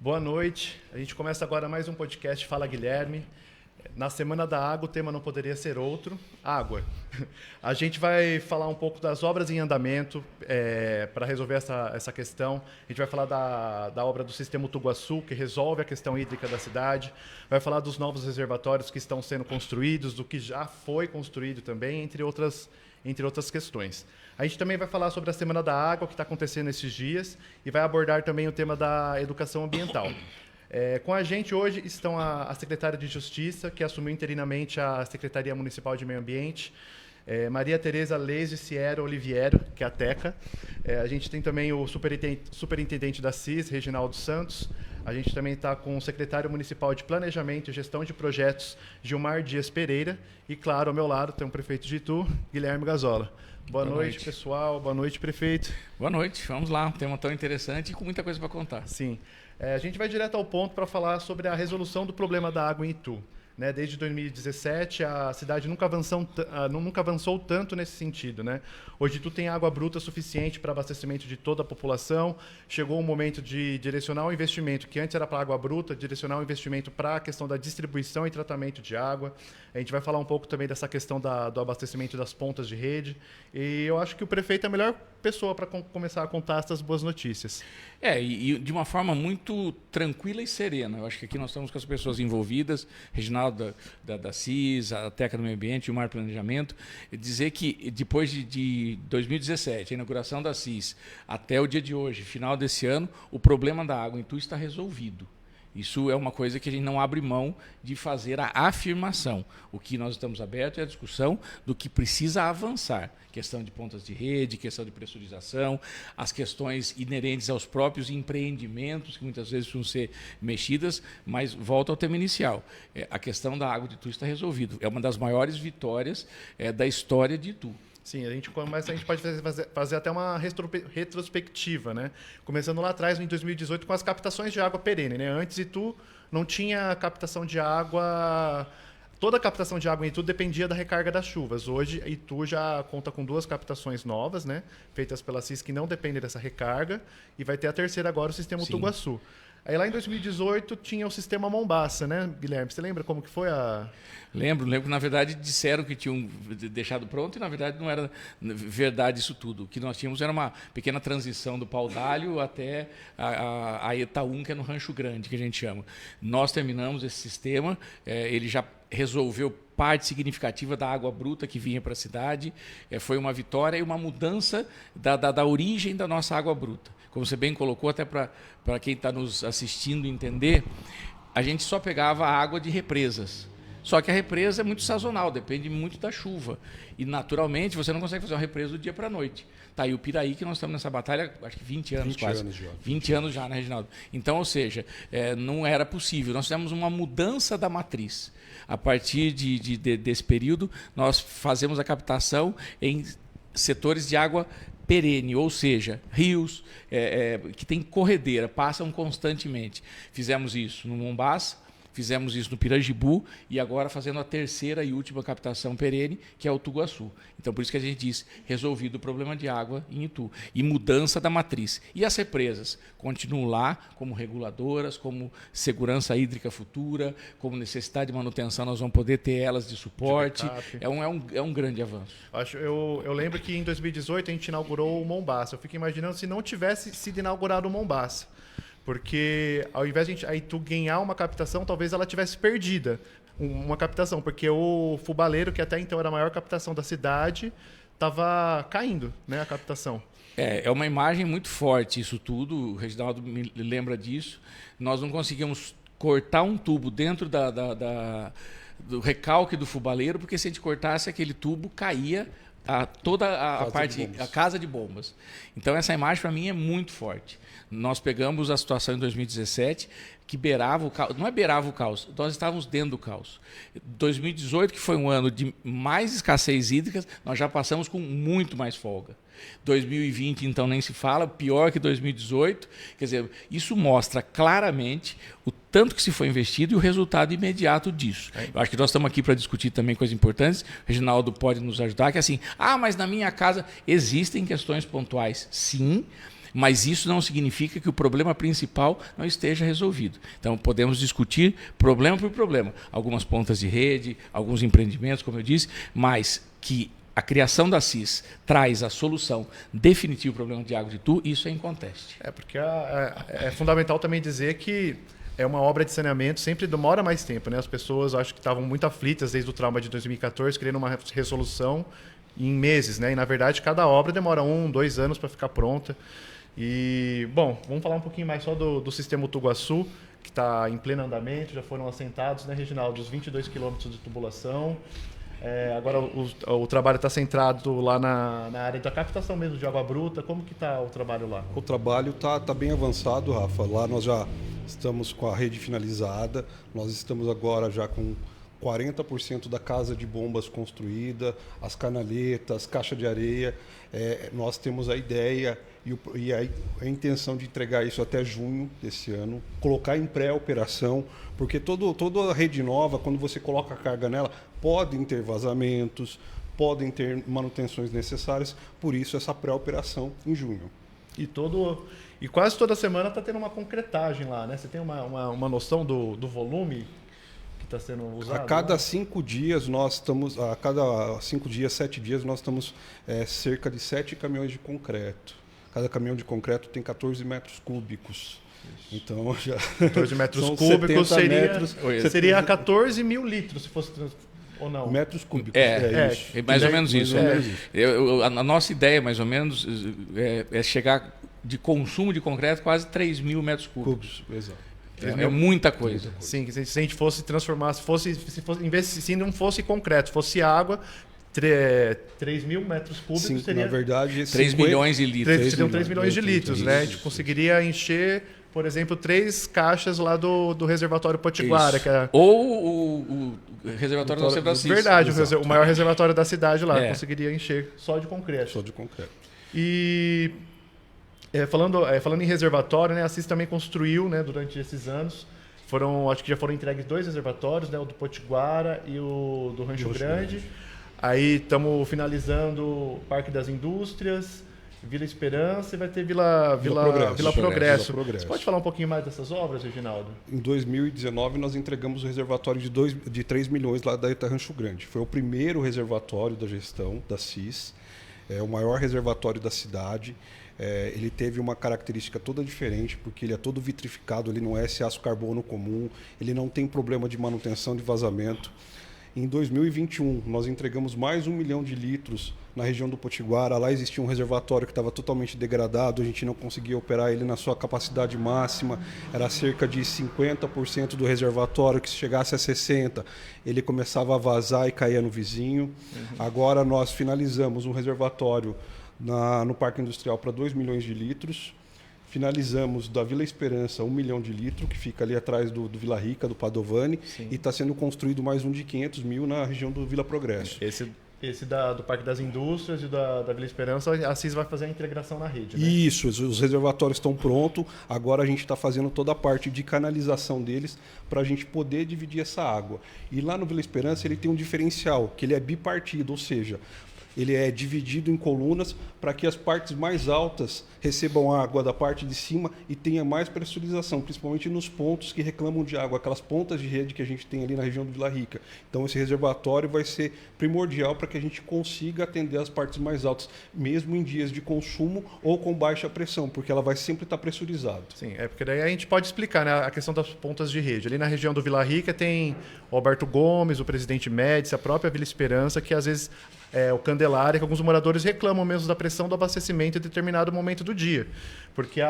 Boa noite. A gente começa agora mais um podcast Fala Guilherme. Na Semana da Água, o tema não poderia ser outro, água. A gente vai falar um pouco das obras em andamento para resolver essa questão. A gente vai falar da obra do Sistema Tuguaçu, que resolve a questão hídrica da cidade. Vai falar dos novos reservatórios que estão sendo construídos, do que já foi construído também, entre outras questões. A gente também vai falar sobre a Semana da Água, que está acontecendo esses dias, e vai abordar também o tema da educação ambiental. Com a gente hoje estão a secretária de Justiça, que assumiu interinamente a Secretaria Municipal de Meio Ambiente, Maria Tereza Leise Siero Oliviero, que é a TECA. A gente tem também o superintendente da CIS, Reginaldo Santos. A gente também está com o secretário municipal de Planejamento e Gestão de Projetos, Gilmar Dias Pereira. E, claro, ao meu lado tem o prefeito de Itu, Guilherme Gazola. Boa noite, pessoal. Boa noite, prefeito. Boa noite. Vamos lá. Um tema tão interessante e com muita coisa para contar. Sim. A gente vai direto ao ponto para falar sobre a resolução do problema da água em Itu. Desde 2017, a cidade nunca avançou tanto nesse sentido. Hoje, Itu tem água bruta suficiente para abastecimento de toda a população. Chegou o momento de direcionar o investimento, que antes era para água bruta, direcionar o investimento para a questão da distribuição e tratamento de água. A gente vai falar um pouco também dessa questão do abastecimento das pontas de rede. E eu acho que o prefeito é a melhor pessoa para começar a contar essas boas notícias. E de uma forma muito tranquila e serena. Eu acho que aqui nós estamos com as pessoas envolvidas, Reginaldo da CIS, a TECA do Meio Ambiente, o Mar Planejamento, dizer que depois de 2017, a inauguração da CIS, até o dia de hoje, final desse ano, o problema da água em Itu está resolvido. Isso é uma coisa que a gente não abre mão de fazer a afirmação. O que nós estamos abertos é a discussão do que precisa avançar. Questão de pontas de rede, questão de pressurização, as questões inerentes aos próprios empreendimentos, que muitas vezes precisam ser mexidas, mas volta ao tema inicial. A questão da água de Itu está resolvida. É uma das maiores vitórias da história de Itu. Sim, a gente pode fazer até uma retrospectiva, Começando lá atrás, em 2018, com as captações de água perene, Antes, Itu não tinha captação de água. Toda a captação de água em Itu dependia da recarga das chuvas. Hoje, Itu já conta com 2 captações novas, feitas pela CIS, que não dependem dessa recarga, e vai ter a terceira agora, o Sistema Tuguaçu. Aí lá em 2018 tinha o Sistema Mombaça, Guilherme? Você lembra como que foi a... Lembro que na verdade disseram que tinham deixado pronto e na verdade não era verdade isso tudo. O que nós tínhamos era uma pequena transição do Pau d'Alho até a ETA 1, que é no Rancho Grande, que a gente chama. Nós terminamos esse sistema, ele já resolveu parte significativa da água bruta que vinha para a cidade, foi uma vitória e uma mudança da origem da nossa água bruta. Como você bem colocou, até para quem está nos assistindo entender, a gente só pegava água de represas. Só que a represa é muito sazonal, depende muito da chuva. E, naturalmente, você não consegue fazer uma represa do dia para a noite. Tá aí o Piraí, que nós estamos nessa batalha, acho que 20 anos quase. 20 anos já, Reginaldo? Então, ou seja, não era possível. Nós fizemos uma mudança da matriz. A partir desse período, nós fazemos a captação em setores de água perene, ou seja, rios que tem corredeira, passam constantemente. Fizemos isso no Mombaça, fizemos isso no Pirangibu e agora fazendo a terceira e última captação perene, que é o Tuguaçu. Então, por isso que a gente diz, resolvido o problema de água em Itu. E mudança da matriz. E as represas continuam lá como reguladoras, como segurança hídrica futura, como necessidade de manutenção, nós vamos poder ter elas de suporte. É um grande avanço. Eu lembro que em 2018 a gente inaugurou o Mombaça. Eu fico imaginando se não tivesse sido inaugurado o Mombaça. Porque ao invés de a Itu ganhar uma captação, talvez ela tivesse perdida uma captação, porque o Fubaleiro, que até então era a maior captação da cidade, estava caindo, a captação. É uma imagem muito forte isso tudo, o Reginaldo me lembra disso. Nós não conseguimos cortar um tubo dentro do recalque do Fubaleiro, porque se a gente cortasse aquele tubo, caía toda a parte, a casa de bombas. Então essa imagem para mim é muito forte. Nós pegamos a situação em 2017 que beirava o caos, não é beirava o caos, nós estávamos dentro do caos. 2018, que foi um ano de mais escassez hídrica, nós já passamos com muito mais folga. 2020, então, nem se fala, pior que 2018. Quer dizer, isso mostra claramente o tanto que se foi investido e o resultado imediato disso. Eu acho que nós estamos aqui para discutir também coisas importantes. O Reginaldo pode nos ajudar, que é assim, mas na minha casa existem questões pontuais, sim. Mas isso não significa que o problema principal não esteja resolvido. Então, podemos discutir problema por problema. Algumas pontas de rede, alguns empreendimentos, como eu disse, mas que a criação da CIS traz a solução definitiva do problema de água de Itu, isso é inconteste. Porque é fundamental também dizer que é uma obra de saneamento, sempre demora mais tempo, né? As pessoas acho que estavam muito aflitas desde o trauma de 2014, querendo uma resolução em meses, né? E na verdade cada obra demora 1, 2 anos para ficar pronta. E, bom, vamos falar um pouquinho mais só do sistema Tuguaçu, que está em pleno andamento, já foram assentados, né, Reginaldo, os 22 quilômetros de tubulação. Agora o trabalho está centrado lá na área da captação mesmo de água bruta. Como que está o trabalho lá? O trabalho tá bem avançado, Rafa. Lá nós já estamos com a rede finalizada. Nós estamos agora já com 40% da casa de bombas construída, as canaletas, caixa de areia. Nós temos a ideia e a intenção de entregar isso até junho desse ano, colocar em pré-operação, porque toda a rede nova, quando você coloca a carga nela, podem ter vazamentos, podem ter manutenções necessárias, por isso essa pré-operação em junho. E quase toda semana está tendo uma concretagem lá, né? Você tem uma noção do volume que está sendo usado? A cada 5 dias, 7 dias, nós estamos cerca de 7 caminhões de concreto. Cada caminhão de concreto tem 14 metros cúbicos. Isso. Então, já 14 metros cúbicos seria 14 mil litros, se fosse... Ou não? Metros cúbicos. Mais ou menos isso. A nossa ideia, mais ou menos, é chegar de consumo de concreto quase 3 mil metros cúbicos. Exato. É muita coisa. Sim, se a gente fosse transformar, se não fosse concreto, fosse água, 3 mil metros cúbicos. Sim, seria... Na verdade, 3 milhões de litros. Seriam 3 milhões de litros, né? A gente conseguiria encher, por exemplo, 3 caixas lá do reservatório Potiguara. Que é... Ou o reservatório da Brasil. Verdade, o maior reservatório da cidade lá. Conseguiria encher só de concreto. Só de concreto. E falando em reservatório, né, a CIS também construiu, né, durante esses anos. Acho que já foram entregues 2 reservatórios, né, o do Potiguara e o do Rancho Grande. Aí estamos finalizando o Parque das Indústrias, Vila Esperança e vai ter Vila Progresso. Você pode falar um pouquinho mais dessas obras, Reginaldo? Em 2019, nós entregamos o reservatório de 3 milhões lá da Eta Rancho Grande. Foi o primeiro reservatório da gestão da CIS, o maior reservatório da cidade. Ele teve uma característica toda diferente, porque ele é todo vitrificado, ele não é esse aço carbono comum, ele não tem problema de manutenção de vazamento. Em 2021, nós entregamos mais 1 milhão de litros na região do Potiguara. Lá existia um reservatório que estava totalmente degradado, a gente não conseguia operar ele na sua capacidade máxima, era cerca de 50% do reservatório, que se chegasse a 60%, ele começava a vazar e caía no vizinho. Agora nós finalizamos um reservatório no Parque Industrial para 2 milhões de litros. Finalizamos da Vila Esperança 1 milhão de litros, que fica ali atrás do Vila Rica, do Padovani. Sim. E está sendo construído mais um de 500 mil na região do Vila Progresso. Esse do Parque das Indústrias e da Vila Esperança, a CIS vai fazer a integração na rede, né? Isso, os reservatórios estão prontos. Agora a gente está fazendo toda a parte de canalização deles para a gente poder dividir essa água. E lá no Vila Esperança ele tem um diferencial, que ele é bipartido, ou seja, ele é dividido em colunas para que as partes mais altas recebam água da parte de cima e tenha mais pressurização, principalmente nos pontos que reclamam de água, aquelas pontas de rede que a gente tem ali na região do Vila Rica. Então esse reservatório vai ser primordial para que a gente consiga atender as partes mais altas, mesmo em dias de consumo ou com baixa pressão, porque ela vai sempre estar pressurizada. Sim, porque daí a gente pode explicar, né, a questão das pontas de rede. Ali na região do Vila Rica tem o Alberto Gomes, o Presidente Médici, a própria Vila Esperança, que às vezes o Candelária, que alguns moradores reclamam mesmo da pressão do abastecimento em determinado momento do dia. Porque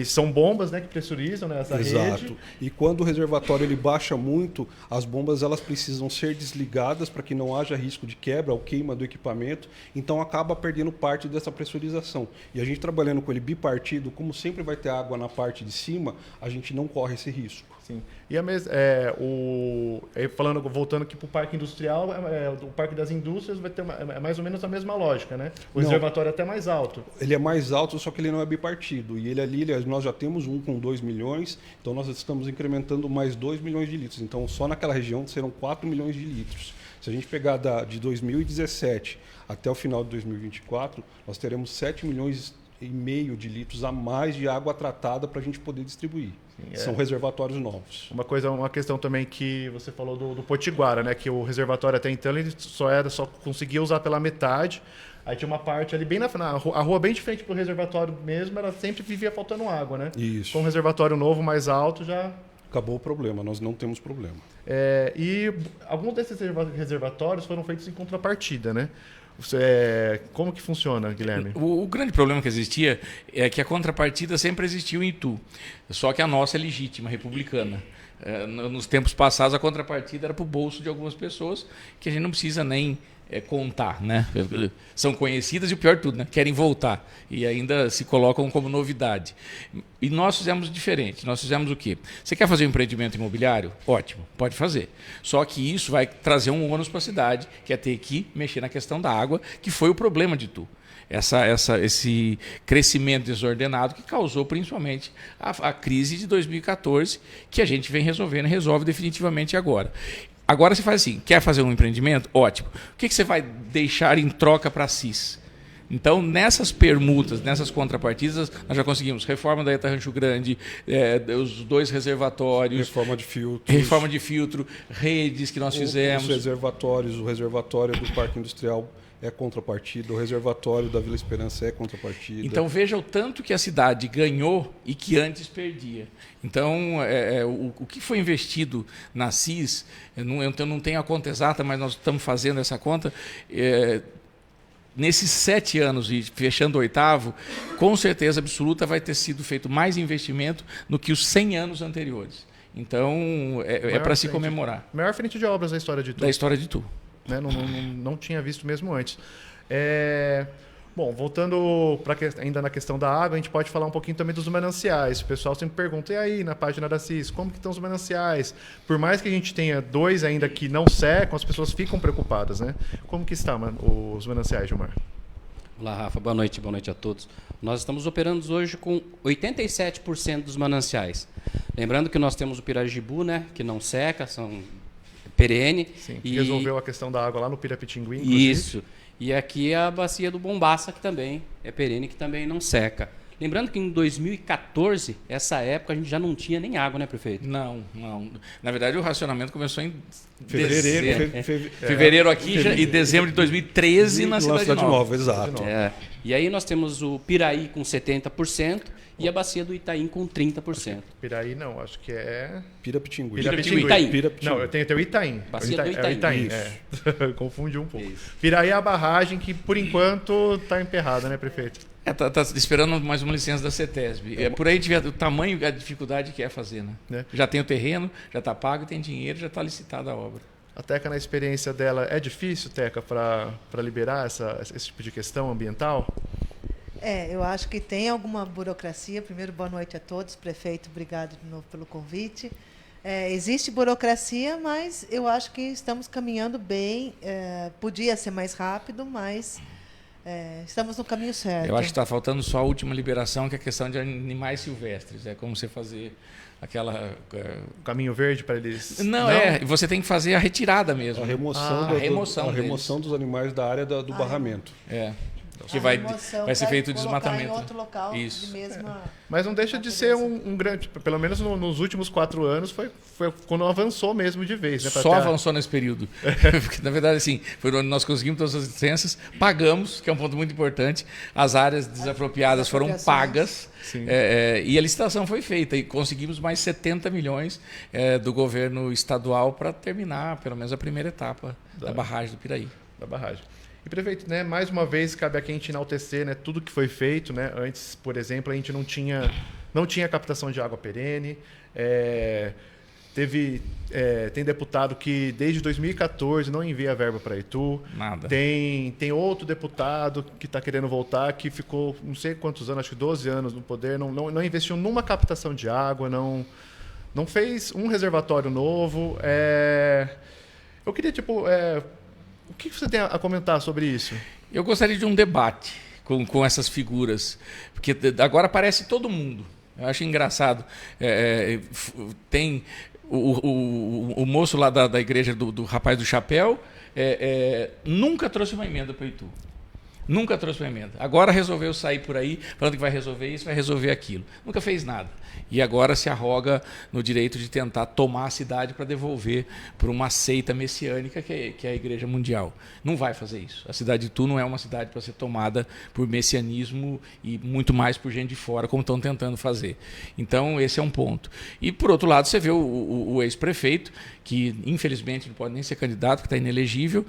são bombas, né, que pressurizam, né, essa rede. Exato. E quando o reservatório ele baixa muito, as bombas elas precisam ser desligadas para que não haja risco de quebra ou queima do equipamento. Então acaba perdendo parte dessa pressurização. E a gente trabalhando com ele bipartido, como sempre vai ter água na parte de cima, a gente não corre esse risco. Sim. E voltando aqui para o Parque Industrial, o Parque das Indústrias vai ter mais ou menos a mesma lógica, né? Reservatório é até mais alto. Ele é mais alto, só que ele não é bipartido. E nós já temos um com 2 milhões, então nós estamos incrementando mais 2 milhões de litros. Então só naquela região serão 4 milhões de litros. Se a gente pegar de 2017 até o final de 2024, nós teremos 7 milhões milhão de litros a mais de água tratada para a gente poder distribuir. São reservatórios novos. Uma questão também que você falou do Potiguara, né? Que o reservatório até então ele só conseguia usar pela metade. Aí tinha uma parte ali bem a rua bem de frente para o reservatório mesmo, ela sempre vivia faltando água, né? Isso. Com um reservatório novo mais alto já... Acabou o problema, nós não temos problema. E alguns desses reservatórios foram feitos em contrapartida, né? Como que funciona, Guilherme? O grande problema que existia é que a contrapartida sempre existiu em Itu, só que a nossa é legítima, republicana. Nos tempos passados, a contrapartida era para o bolso de algumas pessoas que a gente não precisa nem contar, né? São conhecidas e o pior de tudo, né? Querem voltar e ainda se colocam como novidade. E nós fizemos diferente. Nós fizemos o quê? Você quer fazer um empreendimento imobiliário? Ótimo, pode fazer. Só que isso vai trazer um ônus para a cidade, que é ter que mexer na questão da água, que foi o problema de Itu. Esse crescimento desordenado que causou principalmente a crise de 2014, que a gente vem resolvendo e resolve definitivamente agora. Agora você faz assim, quer fazer um empreendimento? Ótimo. O que você vai deixar em troca para a CIS? Então, nessas permutas, nessas contrapartidas, nós já conseguimos reforma da ETA Rancho Grande, os 2 reservatórios. Reforma de filtro, redes que nós fizemos. Os reservatórios, o reservatório do Parque Industrial é contrapartida, o reservatório da Vila Esperança é contrapartida. Então veja o tanto que a cidade ganhou e que antes perdia. Então, o que foi investido na CIS, eu não tenho a conta exata, mas nós estamos fazendo essa conta, nesses 7 anos e fechando o 8º, com certeza absoluta vai ter sido feito mais investimento do que os 100 anos anteriores. Então, é para se comemorar. Maior frente de obras da história de Itu. Da história de Itu. Né? Não tinha visto mesmo antes. Bom, voltando ainda na questão da água, a gente pode falar um pouquinho também dos mananciais. O pessoal sempre pergunta, e aí, na página da CIS, como que estão os mananciais? Por mais que a gente tenha 2 ainda que não secam, as pessoas ficam preocupadas, né? Como que estão os mananciais, Gilmar? Olá, Rafa. Boa noite a todos. Nós estamos operando hoje com 87% dos mananciais. Lembrando que nós temos o Pirajibu, né, que não seca, são perene. Sim, resolveu a questão da água lá no Pirapitingui, inclusive. Isso. E aqui é a bacia do Bombaça, que também é perene, que também não seca. Lembrando que em 2014, essa época, a gente já não tinha nem água, né, prefeito? Não. Na verdade, o racionamento começou em fevereiro aqui e dezembro de 2013 na Cidade Nova. Exato. E aí nós temos o Piraí com 70% e a bacia do Itaim com 30%. Piraí não, acho que é... Pirapitingui. Não, eu tenho o Itaim. Bacia do Itaim. Itaim. Confundi um pouco. Isso. Piraí é a barragem que, por enquanto, está emperrada, né, prefeito? Tá esperando mais uma licença da CETESB. Por aí tiver o tamanho e a dificuldade que é fazer, né? Já tem o terreno, já está pago, tem dinheiro, já está licitada a obra. A Teca, na experiência dela, é difícil, Teca, para liberar esse tipo de questão ambiental? Eu acho que tem alguma burocracia. Primeiro, boa noite a todos. Prefeito, obrigado de novo pelo convite. Existe burocracia, mas eu acho que estamos caminhando bem. Podia ser mais rápido, mas estamos no caminho certo. Eu acho que está faltando só a última liberação, que é a questão de animais silvestres. É como você fazer aquela... O caminho verde para eles... Não, você tem que fazer a retirada mesmo. A remoção dos animais da área do barramento. Que vai ser feito o desmatamento. Em outro local. Isso. De mesma Mas não deixa de ser um grande... Pelo menos nos últimos 4 anos foi quando avançou mesmo de vez. Né, só avançou nesse período. Porque, na verdade, assim, foi onde nós conseguimos todas as licenças, pagamos, que é um ponto muito importante, as áreas desapropriadas foram pagas e a licitação foi feita e conseguimos mais 70 milhões do governo estadual para terminar, pelo menos, a primeira etapa da barragem do Piraí. Da barragem. E, prefeito, né, mais uma vez, cabe aqui a gente enaltecer, né, tudo que foi feito. Né? Antes, por exemplo, a gente não tinha captação de água perene. Tem deputado que, desde 2014, não envia verba para Itu. Nada. Tem outro deputado que está querendo voltar, que ficou não sei quantos anos, acho que 12 anos no poder, não investiu numa captação de água, não fez um reservatório novo. Eu queria, o que você tem a comentar sobre isso? Eu gostaria de um debate com essas figuras, porque agora aparece todo mundo. Eu acho engraçado. Tem o moço lá da igreja do rapaz do chapéu, nunca trouxe uma emenda para Itu. Nunca trouxe uma emenda. Agora resolveu sair por aí, falando que vai resolver isso, vai resolver aquilo. Nunca fez nada. E agora se arroga no direito de tentar tomar a cidade para devolver para uma seita messiânica que é a Igreja Mundial. Não vai fazer isso. A cidade de Itu não é uma cidade para ser tomada por messianismo e muito mais por gente de fora, como estão tentando fazer. Então, esse é um ponto. E, por outro lado, você vê o ex-prefeito, que infelizmente não pode nem ser candidato, que está inelegível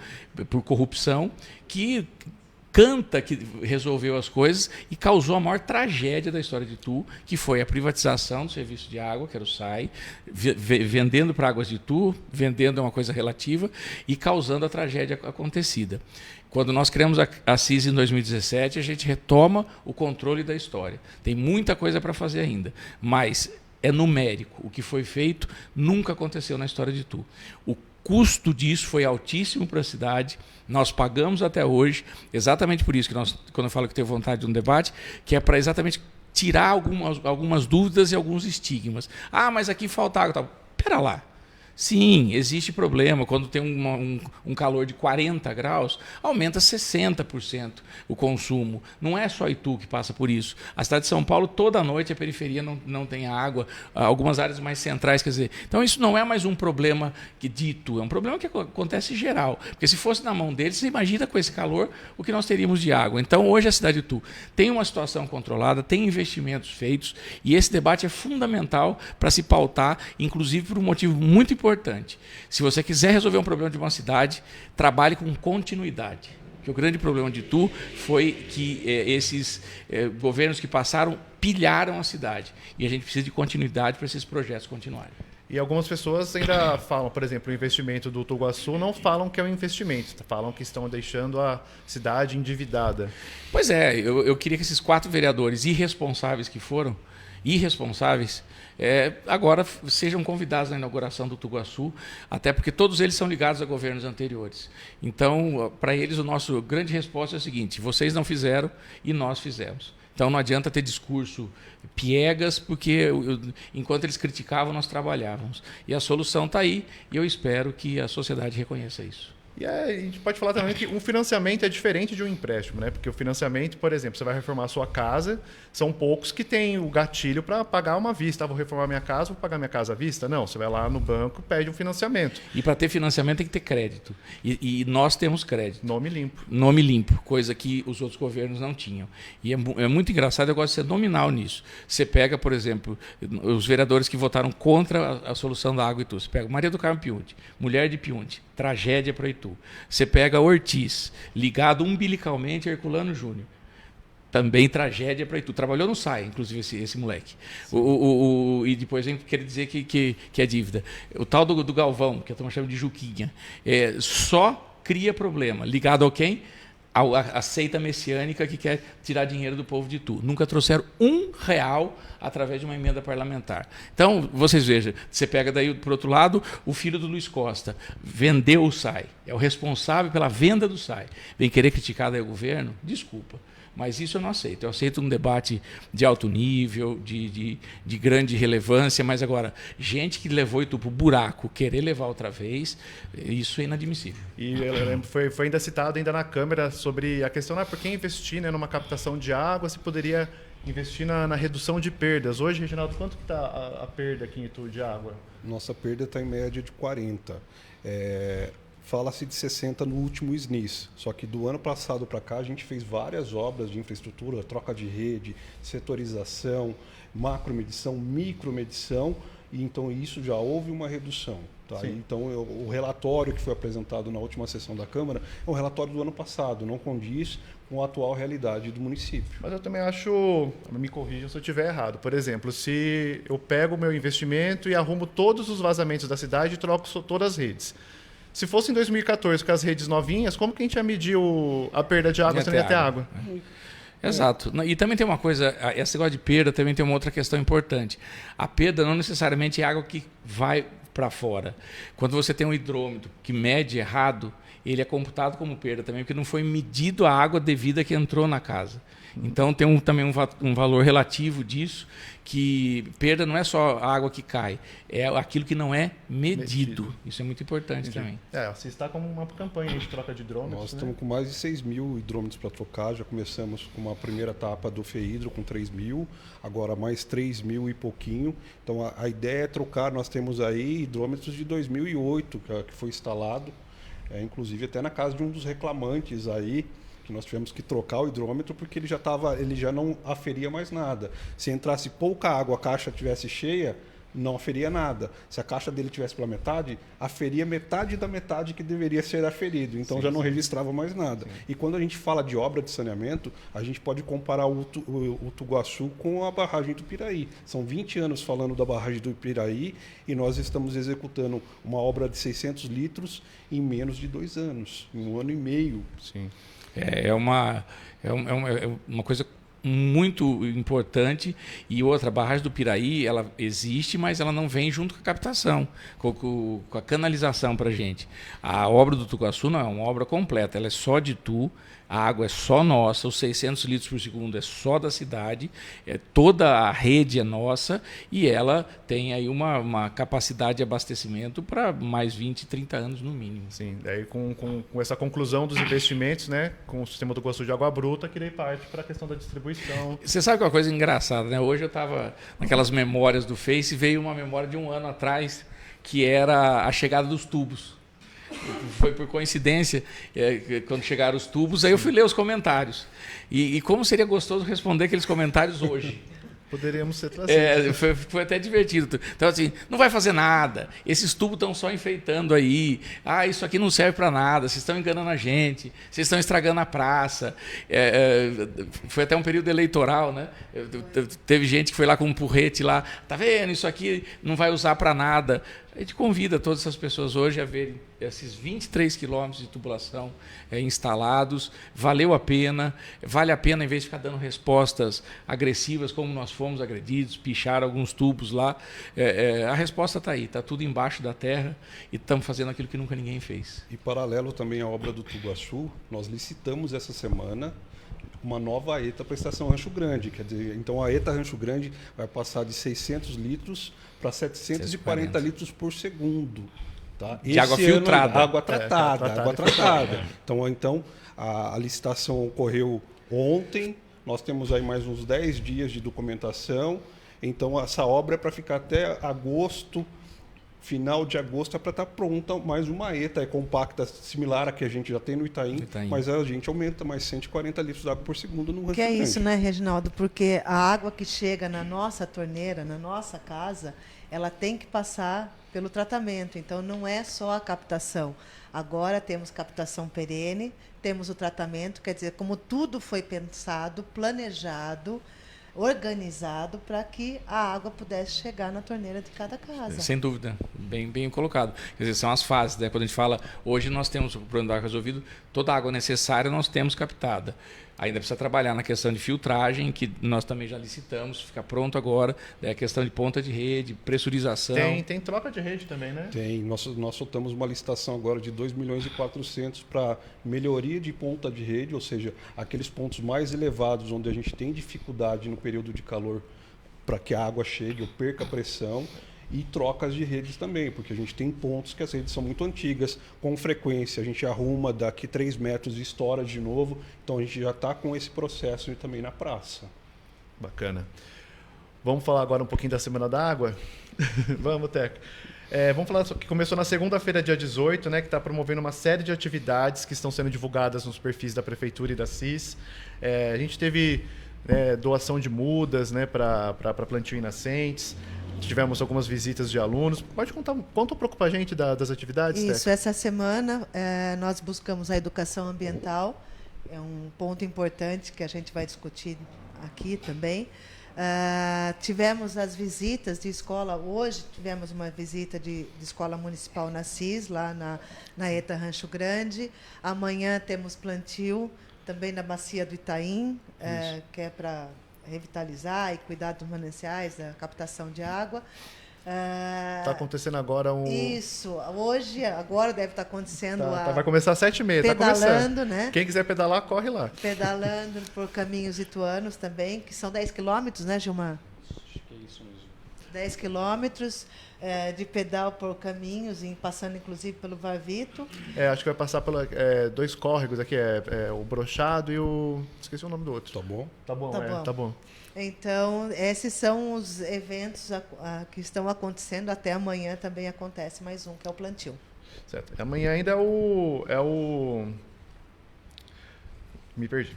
por corrupção, que canta que resolveu as coisas e causou a maior tragédia da história de Itu, que foi a privatização do serviço de água, que era o SAI, vendendo para Águas de Itu, vendendo é uma coisa relativa, e causando a tragédia acontecida. Quando nós criamos a CIS em 2017, a gente retoma o controle da história. Tem muita coisa para fazer ainda, mas é numérico. O que foi feito nunca aconteceu na história de Itu. O custo disso foi altíssimo para a cidade, nós pagamos até hoje, exatamente por isso que quando eu falo que tenho vontade de um debate, que é para exatamente tirar algumas dúvidas e alguns estigmas. Ah, mas aqui falta água. Pera lá. Sim, existe problema. Quando tem um calor de 40 graus, aumenta 60% o consumo. Não é só Itu que passa por isso. A cidade de São Paulo, toda noite, a periferia não tem água, algumas áreas mais centrais, quer dizer. Então, isso não é mais um problema de Itu, é um problema que acontece geral. Porque se fosse na mão deles, você imagina com esse calor o que nós teríamos de água. Então, hoje a cidade de Itu tem uma situação controlada, tem investimentos feitos, e esse debate é fundamental para se pautar, inclusive por um motivo muito importante. Se você quiser resolver um problema de uma cidade, trabalhe com continuidade. Porque o grande problema de Itu foi que esses governos que passaram pilharam a cidade. E a gente precisa de continuidade para esses projetos continuarem. E algumas pessoas ainda falam, por exemplo, o investimento do Tuguaçu, não falam que é um investimento, falam que estão deixando a cidade endividada. Pois é, eu queria que esses 4 vereadores irresponsáveis que foram, agora sejam convidados na inauguração do Tuguaçu, até porque todos eles são ligados a governos anteriores. Então, para eles, a nossa grande resposta é a seguinte: vocês não fizeram e nós fizemos. Então, não adianta ter discurso piegas, porque enquanto eles criticavam, nós trabalhávamos. E a solução está aí, e eu espero que a sociedade reconheça isso. E a gente pode falar também que um financiamento é diferente de um empréstimo, né? Porque o financiamento, por exemplo, você vai reformar a sua casa, são poucos que têm o gatilho para pagar uma vista. Vou reformar minha casa, vou pagar minha casa à vista? Não, você vai lá no banco, pede um financiamento. E para ter financiamento tem que ter crédito. E nós temos crédito. Nome limpo. Nome limpo, coisa que os outros governos não tinham. E é muito engraçado, eu gosto de ser nominal nisso. Você pega, por exemplo, os vereadores que votaram contra a solução da água Itu. Você pega Maria do Carmo Piunti, mulher de Piunti, tragédia para Itu. Você pega Ortiz, ligado umbilicalmente a Herculano Júnior. Também tragédia para Itu. Trabalhou no SAI, inclusive, esse moleque. E depois vem querer dizer que é dívida. O tal do Galvão, que a turma chama de Juquinha, só cria problema. Ligado a quem? A seita messiânica que quer tirar dinheiro do povo de Itu. Nunca trouxeram R$1 através de uma emenda parlamentar. Então, vocês vejam, você pega daí, por outro lado, o filho do Luiz Costa, vendeu o SAI, é o responsável pela venda do SAI. Vem querer criticar daí o governo? Desculpa. Mas isso eu não aceito. Eu aceito um debate de alto nível, de grande relevância, mas agora, gente que levou Itu para o buraco, querer levar outra vez, isso é inadmissível. E eu lembro, foi ainda citado ainda na Câmara sobre a questão, por que investir, né, numa captação de água, se poderia investir na redução de perdas. Hoje, Reginaldo, quanto que está a perda aqui em Itu de água? Nossa perda está em média de 40. Fala-se de 60 no último SNIS, só que do ano passado para cá a gente fez várias obras de infraestrutura, troca de rede, setorização, macromedição, micromedição, e então isso já houve uma redução. Tá? Então o relatório que foi apresentado na última sessão da Câmara é um relatório do ano passado, não condiz com a atual realidade do município. Mas eu também acho, me corrijam se eu estiver errado, por exemplo, se eu pego o meu investimento e arrumo todos os vazamentos da cidade e troco todas as redes. Se fosse em 2014 com as redes novinhas, como que a gente ia medir a perda de água se não ia ter água? Exato. E também tem uma coisa, esse negócio de perda também tem uma outra questão importante. A perda não necessariamente é água que vai para fora. Quando você tem um hidrômetro que mede errado, ele é computado como perda também, porque não foi medido a água devida que entrou na casa. Então tem também um valor relativo disso, que perda não é só a água que cai, é aquilo que não é medido. Isso é muito importante também. Você está com uma campanha de troca de hidrômetros. Nós estamos com mais de 6 mil hidrômetros para trocar. Já começamos com uma primeira etapa do FEHIDRO com 3 mil, agora mais 3 mil e pouquinho. Então a ideia é trocar. Nós temos aí hidrômetros de 2008 que foi instalado, inclusive até na casa de um dos reclamantes aí, que nós tivemos que trocar o hidrômetro porque ele já não aferia mais nada. Se entrasse pouca água, a caixa estivesse cheia, não aferia nada. Se a caixa dele tivesse pela metade, aferia metade da metade que deveria ser aferido. Então já não registrava mais nada. E quando a gente fala de obra de saneamento, a gente pode comparar o Tuguaçu com a barragem do Piraí. São 20 anos falando da barragem do Piraí e nós estamos executando uma obra de 600 litros em menos de 2 anos, em 1 ano e meio. Sim. É uma coisa muito importante. E outra, a barragem do Piraí, ela existe, mas ela não vem junto com a captação, com a canalização para a gente. A obra do Tuguaçu não é uma obra completa, ela é só de Tu, a água é só nossa, os 600 litros por segundo é só da cidade, toda a rede é nossa e ela tem aí uma capacidade de abastecimento para mais 20, 30 anos no mínimo. Sim, daí com essa conclusão dos investimentos, né, com o sistema do Tuguaçu de água bruta, que daí parte para a questão da distribuição. Você sabe que é uma coisa engraçada, né? Hoje eu estava naquelas memórias do Face e veio uma memória de 1 ano atrás, que era a chegada dos tubos. Foi por coincidência, quando chegaram os tubos, aí eu fui ler os comentários. E como seria gostoso responder aqueles comentários hoje. Poderíamos ser trazidos. Foi até divertido. Então, assim, não vai fazer nada. Esses tubos estão só enfeitando aí. Isso aqui não serve para nada. Vocês estão enganando a gente. Vocês estão estragando a praça. Foi até um período eleitoral, né? Teve gente que foi lá com um porrete lá. Tá vendo? Isso aqui não vai usar para nada. A gente convida todas essas pessoas hoje a verem esses 23 quilômetros de tubulação instalados. Valeu a pena. Vale a pena, em vez de ficar dando respostas agressivas, como nós fomos agredidos, picharam alguns tubos lá. A resposta está aí. Está tudo embaixo da terra e estamos fazendo aquilo que nunca ninguém fez. E paralelo também à obra do Tuguaçu, nós licitamos essa semana uma nova ETA para a estação Rancho Grande. Quer dizer, então a ETA Rancho Grande vai passar de 600 litros para 740 litros por segundo. Tá? De água filtrada. Água tratada. Então a licitação ocorreu ontem, nós temos aí mais uns 10 dias de documentação, então essa obra é para ficar até agosto, final de agosto, é para estar pronta mais uma ETA, compacta, similar à que a gente já tem no Itaim, mas a gente aumenta mais 140 litros de água por segundo no Rancho Que é Grande. isso, né, Reginaldo? Porque a água que chega na nossa torneira, na nossa casa, ela tem que passar pelo tratamento. Então, não é só a captação. Agora temos captação perene, temos o tratamento, quer dizer, como tudo foi pensado, planejado, organizado para que a água pudesse chegar na torneira de cada casa. Sem dúvida, bem colocado. Quer dizer, são as fases, né? Quando a gente fala, hoje nós temos o problema da água resolvido, toda a água necessária nós temos captada. Ainda precisa trabalhar na questão de filtragem, que nós também já licitamos, fica pronto agora, a questão de ponta de rede, pressurização. Tem troca de rede também, né? Tem. Nós soltamos uma licitação agora de 2 milhões e 400 para melhoria de ponta de rede, ou seja, aqueles pontos mais elevados onde a gente tem dificuldade no período de calor para que a água chegue ou perca a pressão, e trocas de redes também, porque a gente tem pontos que as redes são muito antigas, com frequência a gente arruma, daqui 3 metros e estoura de novo, então a gente já está com esse processo também na praça. Bacana. Vamos falar agora um pouquinho da Semana da Água? Vamos, Teco. Vamos falar que começou na segunda-feira, dia 18, né, que está promovendo uma série de atividades que estão sendo divulgadas nos perfis da Prefeitura e da CIS. A gente teve doação de mudas, né, para plantio em nascentes. Tivemos algumas visitas de alunos. Conta um pouco para a gente das atividades, Isso, essa semana nós buscamos a educação ambiental. É um ponto importante que a gente vai discutir aqui também. Tivemos as visitas de escola. Hoje tivemos uma visita de escola municipal na CIS, lá na ETA Rancho Grande. Amanhã temos plantio também na bacia do Itaim, que é para revitalizar e cuidar dos mananciais, da captação de água. Está acontecendo agora um... Isso, agora deve estar acontecendo vai começar às 7h30. pedalando, né? Quem quiser pedalar, corre lá. Pedalando por caminhos ituanos também, que são 10 quilômetros, né, Gilmar? Acho que é isso mesmo. 10 quilômetros de pedal por caminhos, passando inclusive pelo Varvito. Acho que vai passar por 2 córregos aqui, o Brochado e o... Esqueci o nome do outro. Tá bom? Tá bom, tá bom. Então, esses são os eventos que estão acontecendo. Até amanhã também acontece mais um, que é o plantio. Certo. Amanhã ainda é o... Me perdi.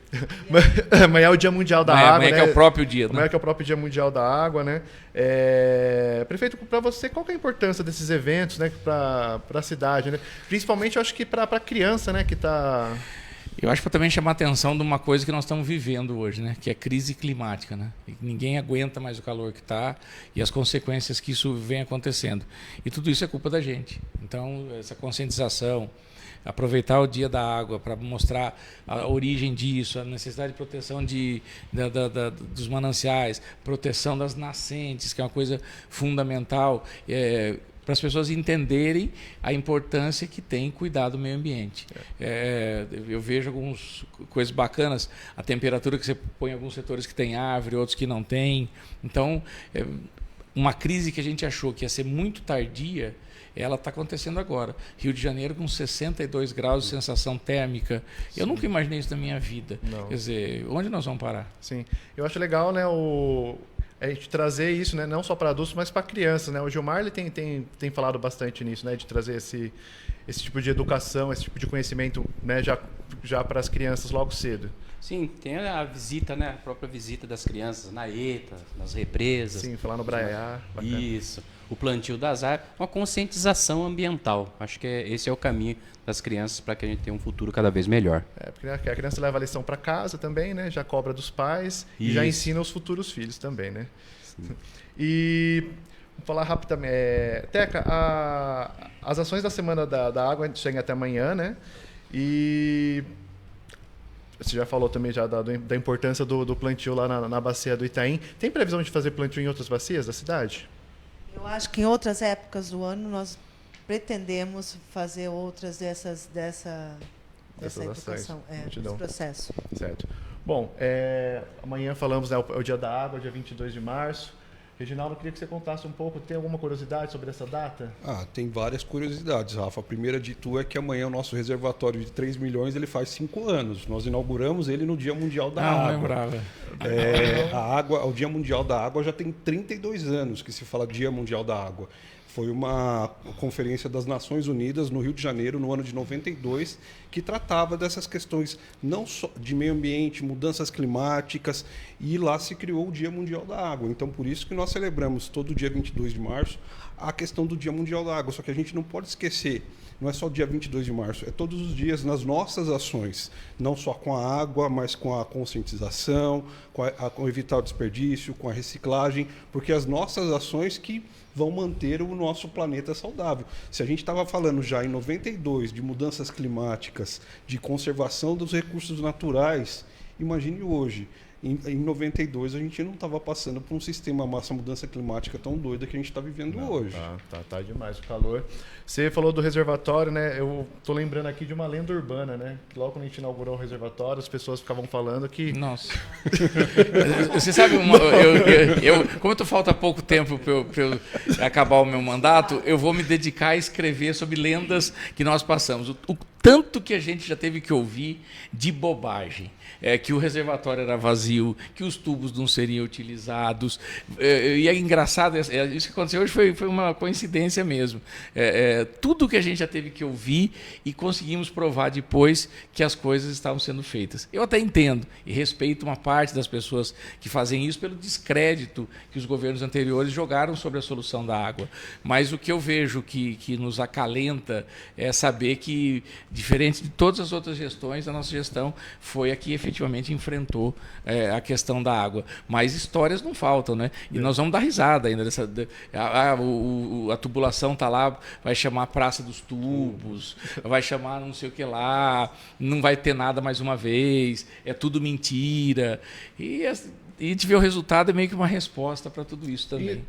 Amanhã é o Dia Mundial da Água. Amanhã né? que é o próprio dia. Amanhã que é o próprio Dia Mundial da Água, né? Prefeito, para você, qual que é a importância desses eventos, né, para a cidade, né? Principalmente, eu acho que para a criança, né, que está... Eu acho que para também chamar a atenção de uma coisa que nós estamos vivendo hoje, né? Que é a crise climática, né? Ninguém aguenta mais o calor que está e as consequências que isso vem acontecendo. E tudo isso é culpa da gente. Então, essa conscientização, aproveitar o Dia da Água para mostrar a origem disso, a necessidade de proteção dos mananciais, proteção das nascentes, que é uma coisa fundamental, para as pessoas entenderem a importância que tem cuidar do meio ambiente. Eu vejo algumas coisas bacanas, a temperatura que você põe em alguns setores que tem árvore, outros que não tem. Então, uma crise que a gente achou que ia ser muito tardia, ela está acontecendo agora. Rio de Janeiro com 62 graus de sensação térmica. Sim. Eu nunca imaginei isso na minha vida. Não. Quer dizer, onde nós vamos parar? Sim. Eu acho legal, né, a gente trazer isso, né, não só para adultos, mas para crianças, né? O Gilmar ele tem falado bastante nisso, né, de trazer esse tipo de educação, esse tipo de conhecimento, né, já para as crianças logo cedo. Sim, tem a visita, né, a própria visita das crianças na ETA, nas represas. Sim, falar no Braiá. Isso. O plantio das árvores, uma conscientização ambiental. Acho que esse é o caminho das crianças para que a gente tenha um futuro cada vez melhor. Porque a criança leva a lição para casa também, né? Já cobra dos pais e já ensina os futuros filhos também, né? Sim. E vou falar rapidamente. Teca, as ações da Semana da Água chegam até amanhã, né? E você já falou também da importância do plantio lá na bacia do Itaim. Tem previsão de fazer plantio em outras bacias da cidade? Eu acho que em outras épocas do ano nós pretendemos fazer outras dessa educação, desse processo. Certo. Bom, amanhã falamos, né, o Dia da Água, dia 22 de março. Reginaldo, eu queria que você contasse um pouco, tem alguma curiosidade sobre essa data? Tem várias curiosidades, Rafa. A primeira de tudo é que amanhã o nosso reservatório de 3 milhões ele faz 5 anos. Nós inauguramos ele no Dia Mundial da Água. Não lembrava. O Dia Mundial da Água já tem 32 anos que se fala Dia Mundial da Água. Foi uma conferência das Nações Unidas no Rio de Janeiro, no ano de 92, que tratava dessas questões não só de meio ambiente, mudanças climáticas, e lá se criou o Dia Mundial da Água. Então, por isso que nós celebramos todo dia 22 de março a questão do Dia Mundial da Água. Só que a gente não pode esquecer, não é só o dia 22 de março, é todos os dias nas nossas ações, não só com a água, mas com a conscientização, com evitar o desperdício, com a reciclagem, porque as nossas ações que vão manter o nosso planeta saudável. Se a gente estava falando já em 92 de mudanças climáticas, de conservação dos recursos naturais, imagine hoje. Em 92 a gente não estava passando por um sistema massa mudança climática tão doida que a gente está vivendo hoje. Tá demais o calor. Você falou do reservatório, né? Eu tô lembrando aqui de uma lenda urbana, né? Que logo quando a gente inaugurou o reservatório, as pessoas ficavam falando que... Nossa. Você sabe, como falta pouco tempo para eu acabar o meu mandato, eu vou me dedicar a escrever sobre lendas que nós passamos. O tanto que a gente já teve que ouvir de bobagem. Que o reservatório era vazio, que os tubos não seriam utilizados. E é engraçado, isso que aconteceu hoje foi uma coincidência mesmo. Tudo que a gente já teve que ouvir e conseguimos provar depois que as coisas estavam sendo feitas. Eu até entendo e respeito uma parte das pessoas que fazem isso pelo descrédito que os governos anteriores jogaram sobre a solução da água. Mas o que eu vejo que nos acalenta é saber que, diferente de todas as outras gestões, a nossa gestão foi a que efetivamente enfrentou a questão da água. Mas histórias não faltam, né? E nós vamos dar risada ainda dessa... A tubulação está lá, vai chamar Praça dos Tubos, vai chamar não sei o que lá, não vai ter nada mais uma vez, é tudo mentira. E a gente vê o resultado, é meio que uma resposta para tudo isso também.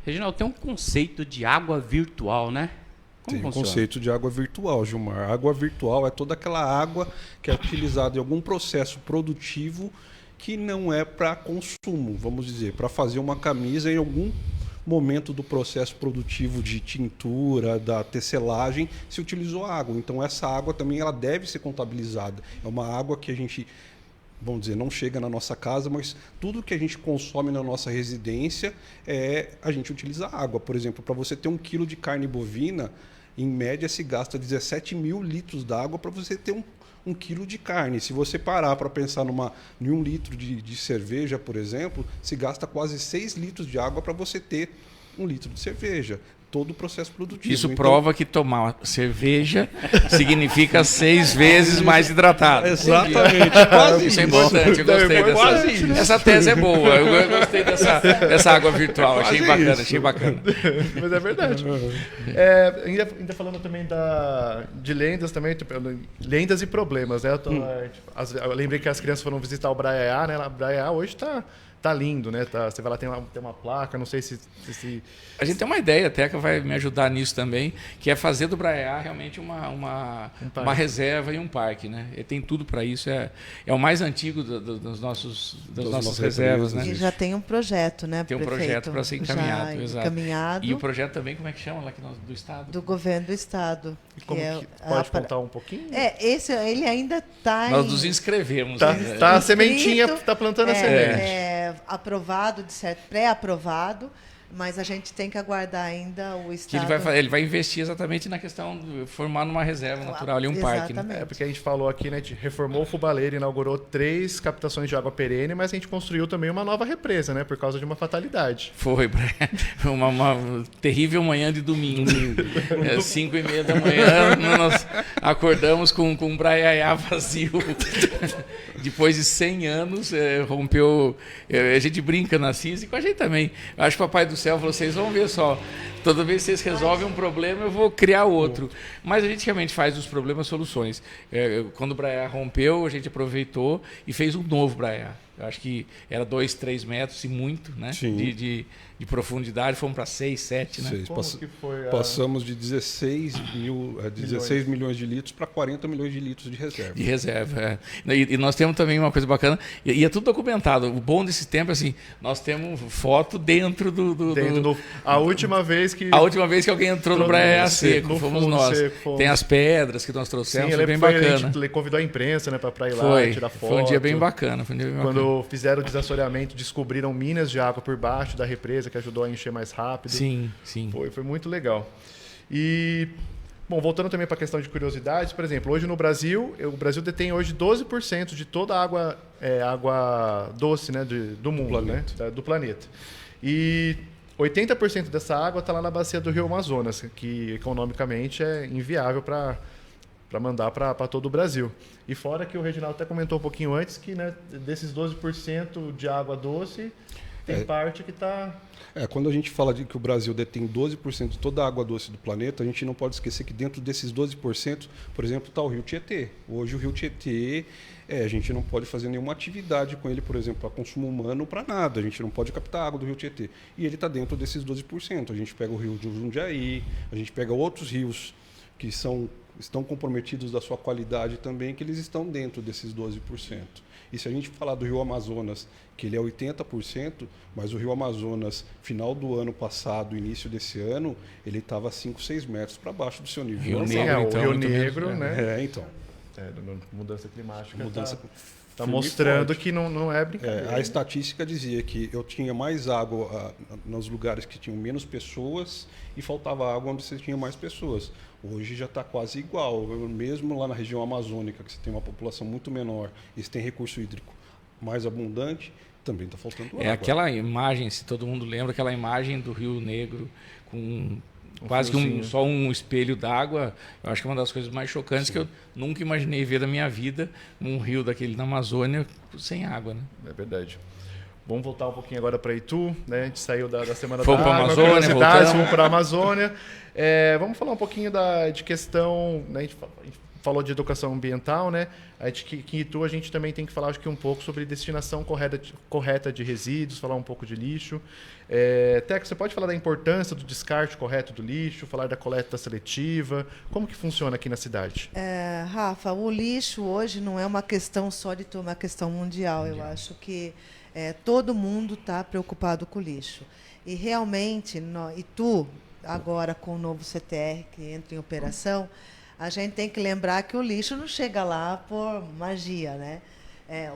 Reginaldo, tem um conceito de água virtual, né? Como Tem um funciona? conceito de água virtual, Gilmar. Água virtual é toda aquela água que é utilizada em algum processo produtivo que não é para consumo, vamos dizer, para fazer uma camisa em algum momento do processo produtivo de tintura, da tecelagem, se utilizou água. Então essa água também ela deve ser contabilizada. É uma água que a gente, vamos dizer, não chega na nossa casa, mas tudo que a gente consome na nossa residência, a gente utiliza água. Por exemplo, para você ter 1 quilo de carne bovina, em média se gasta 17 mil litros d'água para você ter um quilo de carne. Se você parar para pensar em 1 litro de cerveja, por exemplo, se gasta quase 6 litros de água para você ter 1 litro de cerveja. Todo o processo produtivo. Isso prova que tomar cerveja significa 6 vezes mais hidratado. Exatamente. Quase Isso é importante, eu gostei Quase dessa. isso. Essa tese é boa, eu gostei dessa água virtual, achei Quase bacana, isso. achei bacana. Mas é verdade. Ainda falando também de lendas também, tipo, lendas e problemas, né? Eu lembrei que as crianças foram visitar o Braiá, né? O Braiá hoje tá lindo, né? Você vai lá, tem uma placa, não sei se... A gente tem uma ideia, a Teca vai me ajudar nisso também, que é fazer do Braiá realmente uma reserva e um parque, né? Ele tem tudo para isso, é o mais antigo das nossas reservas, né? E já tem um projeto, né, Tem um prefeito? projeto para ser encaminhado, Já exato. encaminhado E o projeto também, como é que chama lá do Estado? do governo do estado. Como que pode contar um pouquinho? Ele ainda está Nós nos inscrevemos. Tá, né? a sementinha, tá plantando a semente. Aprovado, de certo, pré-aprovado, mas a gente tem que aguardar ainda o Que Estado... ele vai investir exatamente na questão de formar numa reserva natural ali, um parque. Né? Exatamente. Porque a gente falou aqui, né, reformou o Fubaleiro, inaugurou 3 captações de água perene, mas a gente construiu também uma nova represa, né, por causa de uma fatalidade. Foi uma terrível manhã de domingo. 5h30 da manhã, nós acordamos com um Braiá vazio. Depois de 100 anos, rompeu... A gente brinca na CIS e com a gente também. Eu acho que o Papai do Céu falou, vocês vão ver só, toda vez que vocês resolvem um problema, eu vou criar outro. Mas a gente realmente faz dos problemas soluções. Quando o Braiá rompeu, a gente aproveitou e fez um novo Braiá. Eu acho que era 2, 3 metros e muito, né? De profundidade, fomos para 6, 7, né? Como que foi Passamos de 16 milhões de litros para 40 milhões de litros de reserva. De reserva, E nós temos também uma coisa bacana, e é tudo documentado. O bom desse tempo é assim, nós temos foto dentro A última vez que alguém entrou no Braiá seco, fomos nós. Tem as pedras que nós trouxemos, foi bem bacana. A gente convidou a imprensa, né, para ir lá tirar foto. Foi um dia bem bacana. Quando fizeram o desassoreamento, descobriram minas de água por baixo da represa, que ajudou a encher mais rápido. Sim. Foi muito legal. E, bom, voltando também para a questão de curiosidades, por exemplo, hoje no Brasil, o Brasil detém hoje 12% de toda a água doce, né, do mundo, do planeta. E 80% dessa água está lá na bacia do Rio Amazonas, que economicamente é inviável para mandar para todo o Brasil. E fora que o Reginaldo até comentou um pouquinho antes que, né, desses 12% de água doce, tem parte que está... Quando a gente fala de que o Brasil detém 12% de toda a água doce do planeta, a gente não pode esquecer que dentro desses 12%, por exemplo, está o Rio Tietê. Hoje o Rio Tietê, a gente não pode fazer nenhuma atividade com ele, por exemplo, para consumo humano, para nada. A gente não pode captar água do Rio Tietê. E ele está dentro desses 12%. A gente pega o Rio de Jundiaí, a gente pega outros rios que estão comprometidos da sua qualidade também, que eles estão dentro desses 12%. E se a gente falar do Rio Amazonas, que ele é 80%, mas o Rio Amazonas, final do ano passado, início desse ano, ele estava 5, 6 metros para baixo do seu nível. O Rio Negro, né? Então. Mudança climática. Mudança está mostrando que não é brincadeira. A estatística dizia que eu tinha mais água nos lugares que tinham menos pessoas e faltava água onde você tinha mais pessoas. Hoje já está quase igual. Mesmo lá na região amazônica, que você tem uma população muito menor, e você tem recurso hídrico mais abundante, também está faltando água. Aquela imagem, se todo mundo lembra, aquela imagem do Rio Negro com quase que só um espelho d'água, eu acho que é uma das coisas mais chocantes que eu nunca imaginei ver na minha vida, um rio daquele na Amazônia sem água, né? É verdade. Vamos voltar um pouquinho agora para Itu, né? A gente saiu da Semana da Água, fomos para a Amazônia. Vamos falar um pouquinho de questão, né? A gente falou de educação ambiental, né? Aqui em Itu a gente também tem que falar, acho que um pouco sobre destinação correta de resíduos, falar um pouco de lixo. Teco, você pode falar da importância do descarte correto do lixo, falar da coleta seletiva, como que funciona aqui na cidade? Rafa, o lixo hoje não é uma questão só de Itu, é uma questão mundial. Eu acho que todo mundo está preocupado com o lixo. E realmente, Itu, agora com o novo CTR que entra em operação, a gente tem que lembrar que o lixo não chega lá por magia, né?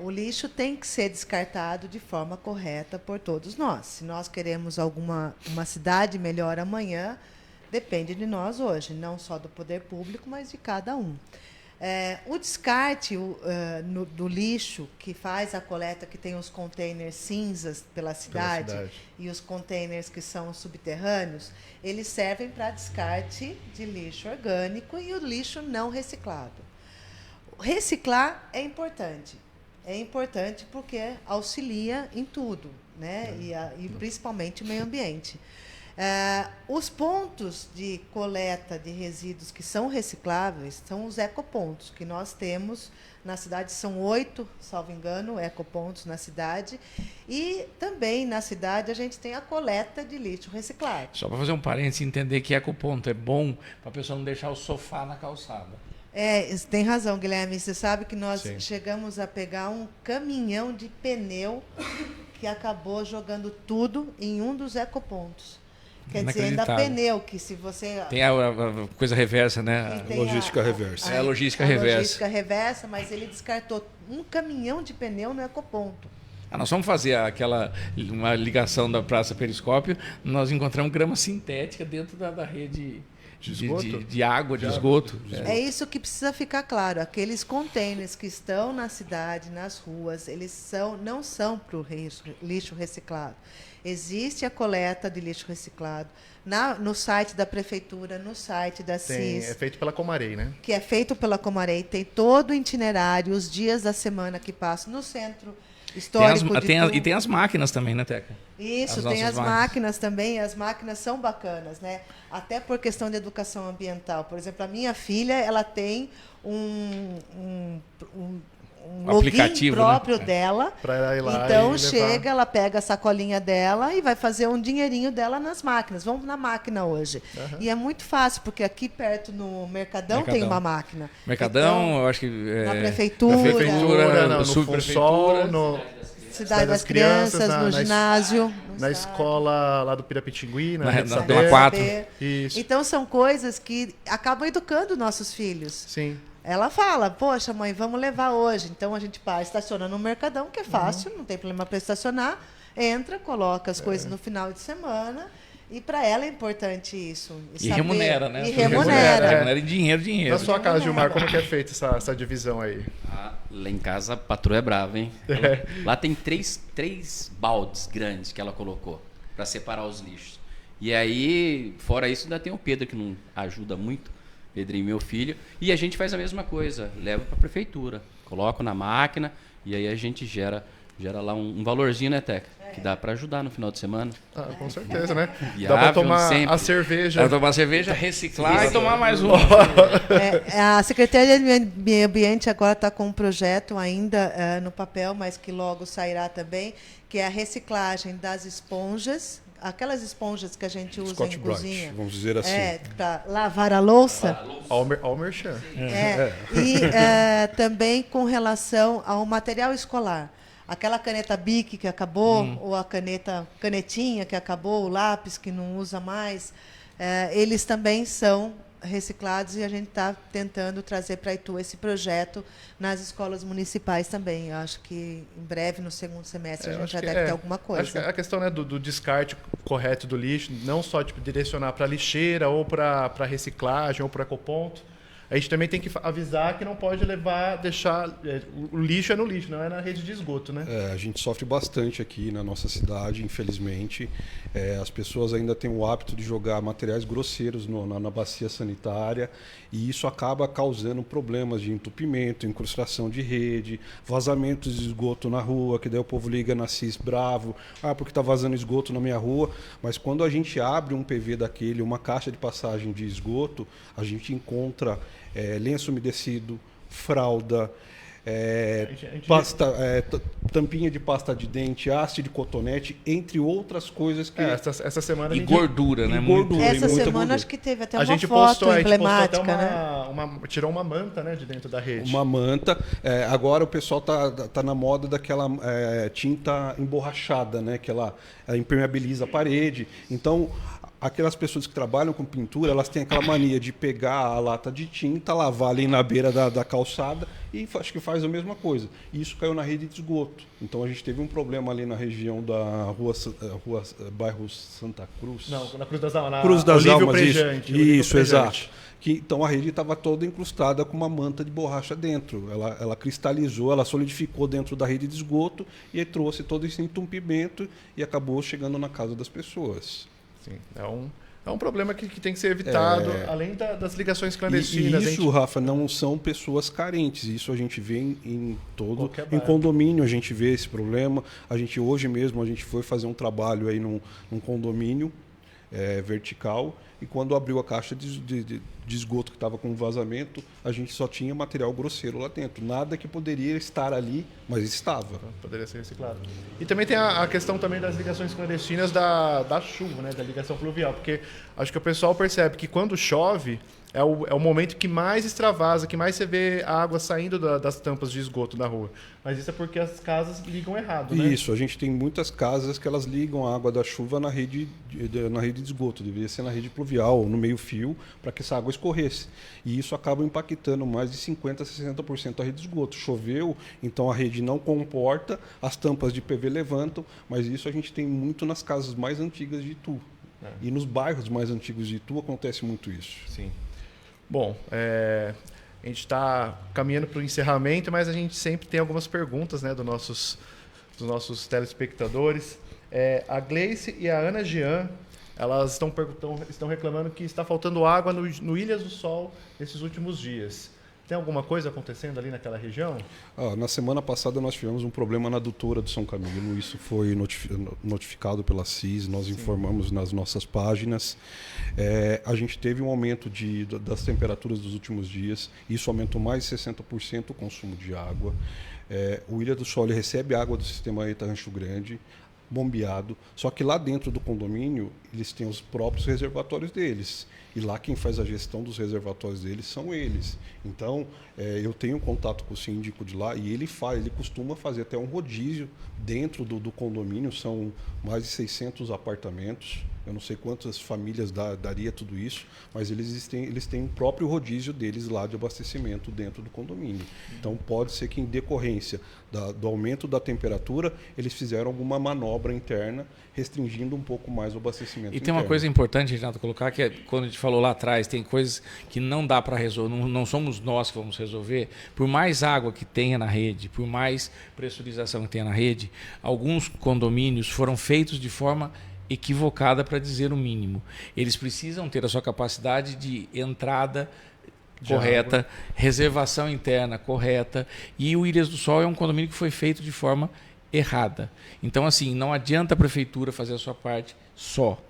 O lixo tem que ser descartado de forma correta por todos nós. Se nós queremos uma cidade melhor amanhã, depende de nós hoje, não só do poder público, mas de cada um. O descarte do lixo, que faz a coleta, que tem os containers cinzas pela cidade e os containers que são subterrâneos, eles servem para descarte de lixo orgânico e o lixo não reciclado. Reciclar é importante. É importante porque auxilia em tudo, né? E principalmente o meio ambiente. Os pontos de coleta de resíduos que são recicláveis são os ecopontos, que nós temos na cidade. São 8, salvo engano, ecopontos na cidade. E também na cidade a gente tem a coleta de lixo reciclado. Só para fazer um parênteses, entender que ecoponto é bom para a pessoa não deixar o sofá na calçada. Tem razão, Guilherme. Você sabe que nós chegamos a pegar um caminhão de pneu que acabou jogando tudo em um dos ecopontos. Quer dizer, ainda pneu, que se você... Tem a coisa reversa, né? Logística reversa. A logística reversa. Logística reversa, mas ele descartou um caminhão de pneu no ecoponto. Nós vamos fazer uma ligação da Praça Periscópio, nós encontramos grama sintética dentro da rede de água, de esgoto. É isso que precisa ficar claro. Aqueles containers que estão na cidade, nas ruas, eles não são para o lixo reciclado. Existe a coleta de lixo reciclado no site da Prefeitura, no site da CIS. É feito pela Comarei, né? Que é feito pela Comarei. Tem todo o itinerário, os dias da semana que passam no centro histórico e tem as máquinas também, né, Teca? Isso, tem as máquinas também. As máquinas são bacanas, né? Até por questão de educação ambiental. Por exemplo, a minha filha, ela tem um login próprio, né, dela. Pra ela ir lá então e chega, ela pega a sacolinha dela e vai fazer um dinheirinho dela nas máquinas. Vamos na máquina hoje. E é muito fácil, porque aqui perto no Mercadão tem uma máquina. Mercadão, então, eu acho que... na Prefeitura. No Subprefeitura, no Cidade das Crianças, no ginásio. Na escola lá do Pirapitingui, na Doma 4. Isso. Então, são coisas que acabam educando nossos filhos. Sim. Ela fala, poxa, mãe, vamos levar hoje. Então, a gente estaciona no Mercadão, que é fácil, não tem problema para estacionar. Entra, coloca as coisas no final de semana. E para ela é importante isso. E remunera, né? E remunera. Remunera em dinheiro. Na sua casa, Gilmar, como que é feita essa divisão aí? Lá em casa, a patroa é brava, hein? Lá tem três baldes grandes que ela colocou para separar os lixos. E aí, fora isso, ainda tem o Pedro, que não ajuda muito. Pedrinho, meu filho. E a gente faz a mesma coisa. Leva para a prefeitura. Coloca na máquina e aí a gente gera lá um valorzinho, né, Teca? Que dá para ajudar no final de semana. Com certeza, né? Viável, dá para tomar sempre. a cerveja. Dá para tomar cerveja, reciclar e tomar mais um. A Secretaria de Meio Ambiente agora está com um projeto ainda no papel, mas que logo sairá também, que é a reciclagem das esponjas, aquelas esponjas que a gente usa Scott em Bright, cozinha. vamos dizer assim. Para lavar a louça. Ao merchan. E também com relação ao material escolar. Aquela caneta Bic que acabou, ou a canetinha que acabou, o lápis que não usa mais, eles também são reciclados e a gente está tentando trazer para Itu esse projeto nas escolas municipais também. Eu acho que em breve, no segundo semestre, a gente já deve ter alguma coisa. Acho que a questão, né, do descarte correto do lixo, não só direcionar para lixeira ou para reciclagem ou para ecoponto. A gente também tem que avisar que não pode deixar... O lixo é no lixo, não é na rede de esgoto, né? A gente sofre bastante aqui na nossa cidade, infelizmente. As pessoas ainda têm o hábito de jogar materiais grosseiros na bacia sanitária e isso acaba causando problemas de entupimento, incrustação de rede, vazamentos de esgoto na rua, que daí o povo liga na CIS bravo, porque está vazando esgoto na minha rua. Mas quando a gente abre um PV daquele, uma caixa de passagem de esgoto, a gente encontra lenço umedecido, fralda, gente- tampinha de pasta de dente, haste de cotonete, entre outras coisas que... Essa semana a E gente... gordura, né? E Muito. gordura. Essa muita semana gordura. acho que teve até A uma gente foto postou até emblemática, né? tirou uma manta, né, de dentro da rede. Uma manta. Agora o pessoal tá na moda daquela tinta emborrachada, né? Que ela impermeabiliza a parede. Então, aquelas pessoas que trabalham com pintura, elas têm aquela mania de pegar a lata de tinta, lavar ali na beira da calçada e acho que faz a mesma coisa. E isso caiu na rede de esgoto. Então a gente teve um problema ali na região da bairro Santa Cruz. Não, na Cruz das Almas. Cruz das Olívio Almas, Prejante, isso, Olívio isso, Prejante. exato. Então a rede estava toda incrustada com uma manta de borracha dentro. Ela cristalizou, ela solidificou dentro da rede de esgoto e aí trouxe todo esse entupimento e acabou chegando na casa das pessoas. Sim, é um problema que tem que ser evitado, além das ligações clandestinas. E isso, Rafa, não são pessoas carentes. Isso a gente vê em Qualquer em bairro. condomínio, a gente vê esse problema. Hoje mesmo a gente foi fazer um trabalho aí num condomínio vertical e quando abriu a caixa de esgoto que estava com vazamento, a gente só tinha material grosseiro lá dentro. Nada que poderia estar ali, mas estava. Poderia ser reciclado. E também tem a questão também das ligações clandestinas da chuva, né, da ligação pluvial, porque acho que o pessoal percebe que quando chove é o momento que mais extravasa, que mais você vê a água saindo das tampas de esgoto da rua. Mas isso é porque as casas ligam errado, né? Isso, a gente tem muitas casas que elas ligam a água da chuva na rede de esgoto, deveria ser na rede pluvial, no meio-fio, para que essa água escorresse. E isso acaba impactando mais de 50% a 60% a rede de esgoto. Choveu, então a rede não comporta, as tampas de PV levantam, mas isso a gente tem muito nas casas mais antigas de Itu. E nos bairros mais antigos de Itu acontece muito isso. Sim. Bom, a gente está caminhando para o encerramento, mas a gente sempre tem algumas perguntas, né, dos nossos telespectadores. A Gleice e a Ana Jean, elas estão reclamando que está faltando água no Ilhas do Sol nesses últimos dias. Tem alguma coisa acontecendo ali naquela região? Na semana passada nós tivemos um problema na adutora do São Camilo, isso foi notificado pela CIS, nós informamos nas nossas páginas. A gente teve um aumento das temperaturas dos últimos dias, isso aumentou mais de 60% o consumo de água. O Ilha do Sol ele recebe água do sistema ETA Rancho Grande, bombeado, só que lá dentro do condomínio eles têm os próprios reservatórios deles. E lá quem faz a gestão dos reservatórios deles são eles. Então, eu tenho contato com o síndico de lá e ele costuma fazer até um rodízio dentro do condomínio, são mais de 600 apartamentos. Eu não sei quantas famílias daria tudo isso, mas eles têm o próprio rodízio deles lá de abastecimento dentro do condomínio. Então, pode ser que em decorrência do aumento da temperatura, eles fizeram alguma manobra interna, restringindo um pouco mais o abastecimento E tem uma coisa importante, Renato, colocar, que quando a gente falou lá atrás, tem coisas que não dá para resolver, não somos nós que vamos resolver. Por mais água que tenha na rede, por mais pressurização que tenha na rede, alguns condomínios foram feitos de forma equivocada, para dizer o mínimo. Eles precisam ter a sua capacidade de entrada correta, reservação interna correta, e o Ilhas do Sol é um condomínio que foi feito de forma errada. Então, assim, não adianta a prefeitura fazer a sua parte só.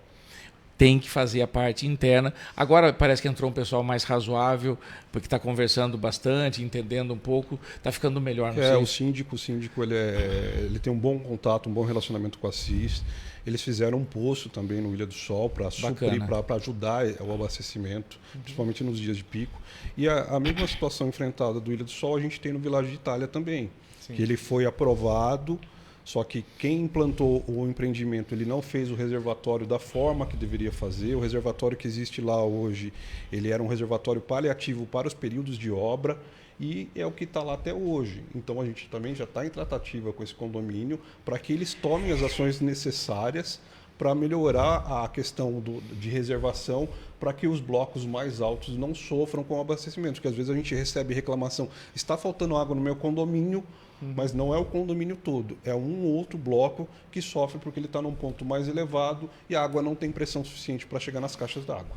Tem que fazer a parte interna. Agora parece que entrou um pessoal mais razoável, porque está conversando bastante, entendendo um pouco, está ficando melhor. Não sei. O síndico ele tem um bom contato, um bom relacionamento com a CIS. Eles fizeram um poço também no Ilha do Sol para suprir, para ajudar o abastecimento, principalmente nos dias de pico. E a mesma situação enfrentada do Ilha do Sol a gente tem no Világio de Itália também. Sim. Que ele foi aprovado, só que quem implantou o empreendimento ele não fez o reservatório da forma que deveria fazer. O reservatório que existe lá hoje, ele era um reservatório paliativo para os períodos de obra, e é o que está lá até hoje. Então a gente também já está em tratativa com esse condomínio para que eles tomem as ações necessárias para melhorar a questão de reservação, para que os blocos mais altos não sofram com o abastecimento. Porque às vezes a gente recebe reclamação, está faltando água no meu condomínio, mas não é o condomínio todo, é um ou outro bloco que sofre porque ele está num ponto mais elevado e a água não tem pressão suficiente para chegar nas caixas d'água.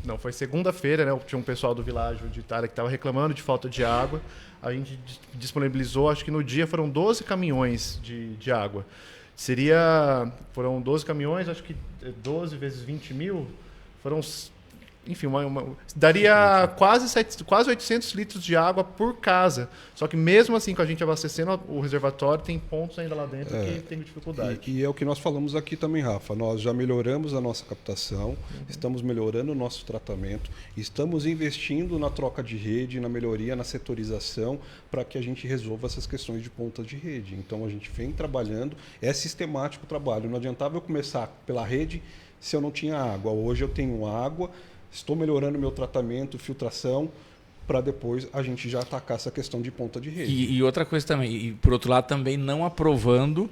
Não, foi segunda-feira, né? Tinha um pessoal do Világio de Itália que estava reclamando de falta de água. A gente disponibilizou, acho que no dia foram 12 caminhões de água. Foram 12 caminhões, acho que 12 vezes 20 mil, foram enfim, daria quase 800 litros de água por casa. Só que mesmo assim, com a gente abastecendo o reservatório, tem pontos ainda lá dentro que tem dificuldade. E é o que nós falamos aqui também, Rafa. Nós já melhoramos a nossa captação, estamos melhorando o nosso tratamento, estamos investindo na troca de rede, na melhoria, na setorização, para que a gente resolva essas questões de pontas de rede. Então, a gente vem trabalhando, é sistemático o trabalho. Não adiantava eu começar pela rede se eu não tinha água. Hoje eu tenho água, estou melhorando meu tratamento, filtração, para depois a gente já atacar essa questão de ponta de rede. E outra coisa também, e por outro lado também não aprovando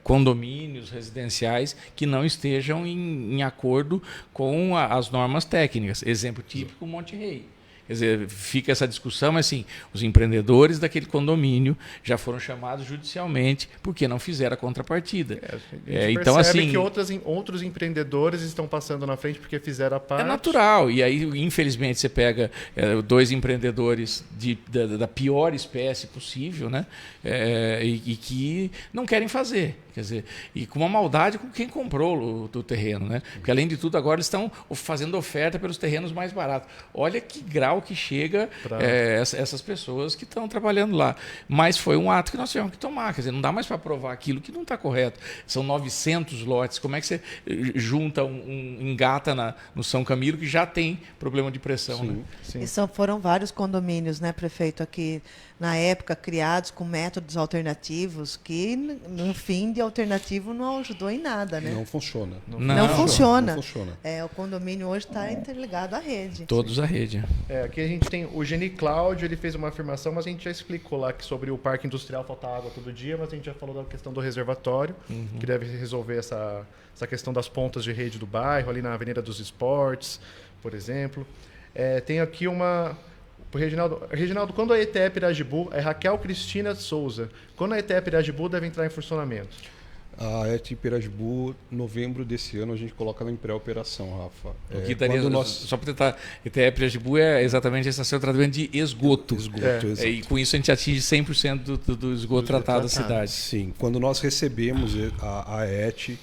condomínios residenciais que não estejam em acordo com as normas técnicas. Exemplo típico, Monte Rei. Quer dizer, fica essa discussão, mas assim, os empreendedores daquele condomínio já foram chamados judicialmente porque não fizeram a contrapartida. Então, assim, que outros empreendedores estão passando na frente porque fizeram a parte. É natural. E aí, infelizmente, você pega 2 empreendedores da pior espécie possível, né? E que não querem fazer. Quer dizer, e com uma maldade com quem comprou o terreno, né? Porque, além de tudo, agora eles estão fazendo oferta pelos terrenos mais baratos. Olha que grau que chega essas pessoas que estão trabalhando lá. Mas foi um ato que nós tivemos que tomar. Quer dizer, não dá mais para provar aquilo que não está correto. São 900 lotes. Como é que você engata no São Camilo que já tem problema de pressão? Sim, né? Sim. E foram vários condomínios, né, prefeito, aqui na época criados com métodos alternativos que, no fim de alternativo, não ajudou em nada, né? Não funciona. Não funciona. Não funciona. O condomínio hoje está interligado à rede. Todos à rede. Aqui a gente tem o Geni Cláudio, ele fez uma afirmação, mas a gente já explicou lá que sobre o parque industrial falta água todo dia, mas a gente já falou da questão do reservatório, que deve resolver essa questão das pontas de rede do bairro, ali na Avenida dos Esportes, por exemplo. Tem aqui Reginaldo, quando a ETE Pirajibu, Raquel Cristina Souza, quando a ETE Pirajibu deve entrar em funcionamento? A ETE Pirajibu, novembro desse ano, a gente coloca ela em pré-operação, Rafa. Só para tentar, ETE Pirajibu é exatamente esse seu tratamento de esgoto. Exato. E com isso a gente atinge 100% do esgoto tratado da cidade. Sim, quando nós recebemos a ETE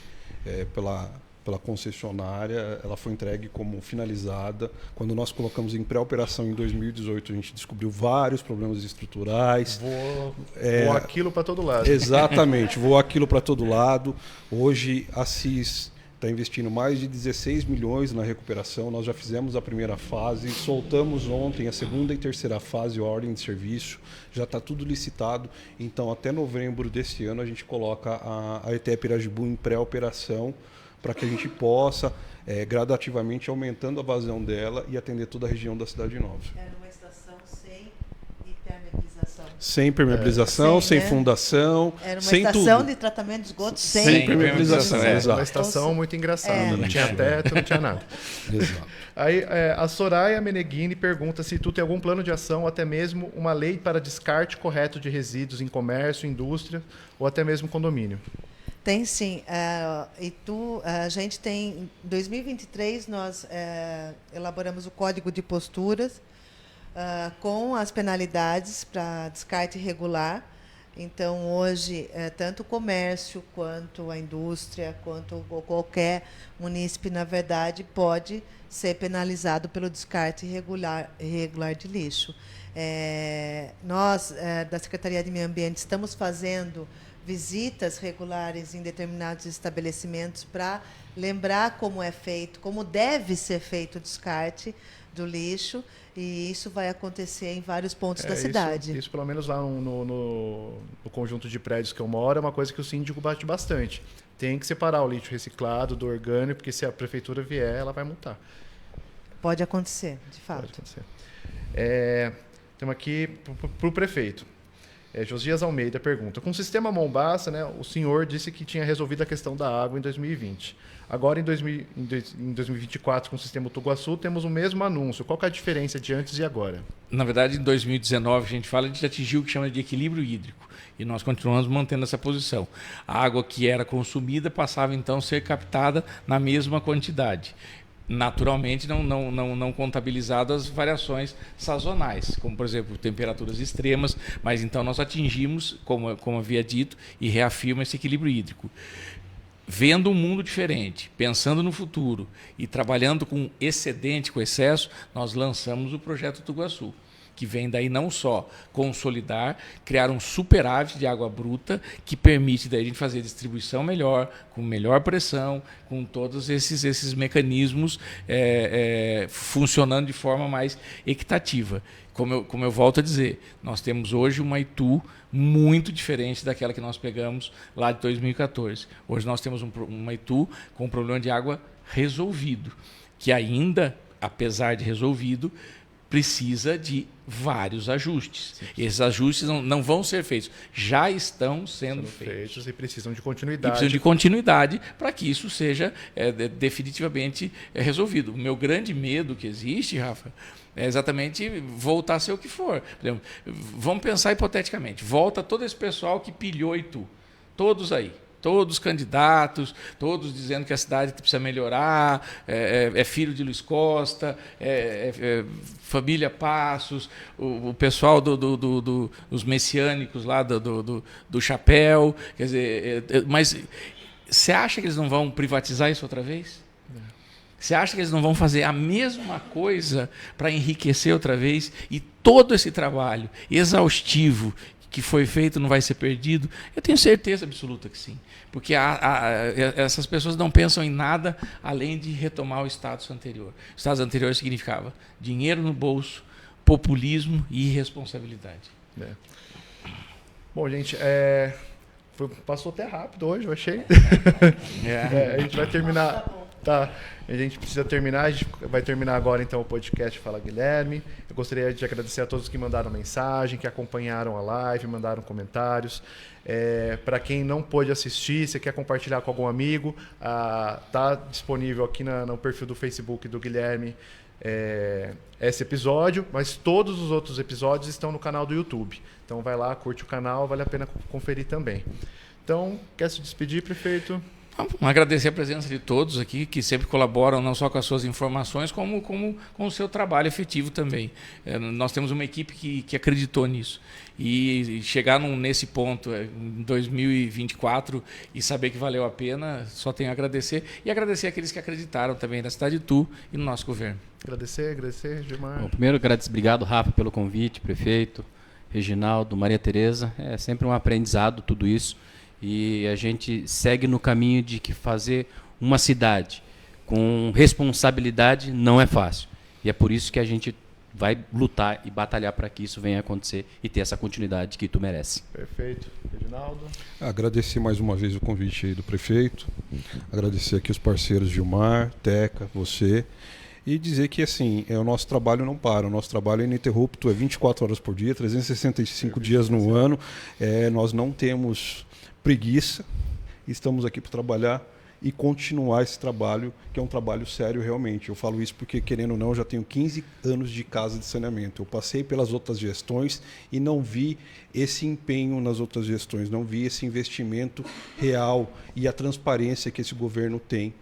pela concessionária, ela foi entregue como finalizada. Quando nós colocamos em pré-operação em 2018, a gente descobriu vários problemas estruturais. Voou aquilo para todo lado. Exatamente, voou aquilo para todo lado. Hoje a CIS está investindo mais de 16 milhões na recuperação. Nós já fizemos a primeira fase, soltamos ontem a segunda e terceira fase, a ordem de serviço. Já está tudo licitado. Então, até novembro desse ano, a gente coloca a ETE Pirajibu em pré-operação, para que a gente possa, gradativamente, aumentando a vazão dela e atender toda a região da Cidade Nova. Era uma estação sem impermeabilização. Sem impermeabilização, sem fundação, Era uma sem estação tudo. de tratamento de esgoto Sem impermeabilização. Exato. Uma estação muito engraçada, não tinha teto, não tinha nada. Exato. Aí, a Soraya Meneghini pergunta se tu tem algum plano de ação, ou até mesmo uma lei para descarte correto de resíduos em comércio, indústria ou até mesmo condomínio. Tem sim. A gente tem, em 2023, nós elaboramos o Código de Posturas com as penalidades para descarte irregular. Então, hoje, tanto o comércio, quanto a indústria, quanto qualquer munícipe, na verdade, pode ser penalizado pelo descarte irregular de lixo. Nós, da Secretaria de Meio Ambiente, estamos fazendo visitas regulares em determinados estabelecimentos para lembrar como é feito, como deve ser feito o descarte do lixo, e isso vai acontecer em vários pontos da cidade. Isso, pelo menos lá no conjunto de prédios que eu moro, é uma coisa que o síndico bate bastante. Tem que separar o lixo reciclado do orgânico, porque se a prefeitura vier, ela vai multar. Pode acontecer, de fato. Pode acontecer. Temos aqui para o prefeito. Josias Almeida pergunta: com o sistema Mombaça, né, o senhor disse que tinha resolvido a questão da água em 2020. Agora, em 2024, com o sistema Tuguaçu, temos o mesmo anúncio. Qual que é a diferença de antes e agora? Na verdade, em 2019, a gente atingiu o que chama de equilíbrio hídrico. E nós continuamos mantendo essa posição. A água que era consumida passava, então, a ser captada na mesma quantidade. Naturalmente, não contabilizado as variações sazonais, como, por exemplo, temperaturas extremas, mas então nós atingimos, como havia dito, e reafirma esse equilíbrio hídrico. vendo um mundo diferente, pensando no futuro e trabalhando com excedente, com excesso, nós lançamos o projeto Tuguaçu, que vem daí não só consolidar, criar um superávit de água bruta que permite daí a gente fazer distribuição melhor, com melhor pressão, com todos esses mecanismos funcionando de forma mais equitativa. Como eu volto a dizer, nós temos hoje uma Itu muito diferente daquela que nós pegamos lá de 2014. Hoje nós temos uma Itu com um problema de água resolvido, que ainda, apesar de resolvido, precisa de vários ajustes. Sim. Esses ajustes não vão ser feitos, já estão sendo feitos. E precisam de continuidade. E precisam de continuidade para que isso seja definitivamente resolvido. O meu grande medo que existe, Rafa, é exatamente voltar a ser o que for. Por exemplo, vamos pensar hipoteticamente. Volta todo esse pessoal que pilhou Itu. Todos aí. Todos os candidatos, todos dizendo que a cidade precisa melhorar, é filho de Luiz Costa, família Passos, o pessoal dos messiânicos lá do chapéu. Quer dizer, mas você acha que eles não vão privatizar isso outra vez? Você acha que eles não vão fazer a mesma coisa para enriquecer outra vez? E todo esse trabalho exaustivo que foi feito não vai ser perdido? Eu tenho certeza absoluta que sim. Porque essas pessoas não pensam em nada além de retomar o status anterior. O status anterior significava dinheiro no bolso, populismo e irresponsabilidade. Bom, gente, passou até rápido hoje, eu achei. A gente vai terminar... Tá, a gente precisa terminar, a gente vai terminar agora então o podcast Fala Guilherme. Eu gostaria de agradecer a todos que mandaram mensagem, que acompanharam a live, mandaram comentários. Para quem não pôde assistir, se quer compartilhar com algum amigo, está disponível aqui no perfil do Facebook do Guilherme esse episódio, mas todos os outros episódios estão no canal do YouTube. Então vai lá, curte o canal, vale a pena conferir também. Então, quer se despedir, prefeito? Agradecer a presença de todos aqui, que sempre colaboram não só com as suas informações, como com o seu trabalho efetivo também. Nós temos uma equipe que acreditou nisso. E chegar nesse ponto, em 2024, e saber que valeu a pena, só tenho a agradecer. E agradecer àqueles que acreditaram também na cidade de Itu e no nosso governo. Agradecer, Gilmar. Bom, primeiro, obrigado, Rafa, pelo convite, prefeito, Reginaldo, Maria Tereza. É sempre um aprendizado tudo isso. E a gente segue no caminho de que fazer uma cidade com responsabilidade não é fácil. E é por isso que a gente vai lutar e batalhar para que isso venha a acontecer e ter essa continuidade que tu merece. Perfeito. Reginaldo? Agradecer mais uma vez o convite aí do prefeito. Agradecer aqui os parceiros Gilmar, Teca, você. E dizer que assim, o nosso trabalho não para, o nosso trabalho é ininterrupto, é 24 horas por dia, 365 dias no ano. Nós não temos preguiça, estamos aqui para trabalhar e continuar esse trabalho, que é um trabalho sério realmente. Eu falo isso porque, querendo ou não, eu já tenho 15 anos de casa de saneamento. Eu passei pelas outras gestões e não vi esse empenho nas outras gestões, não vi esse investimento real e a transparência que esse governo tem.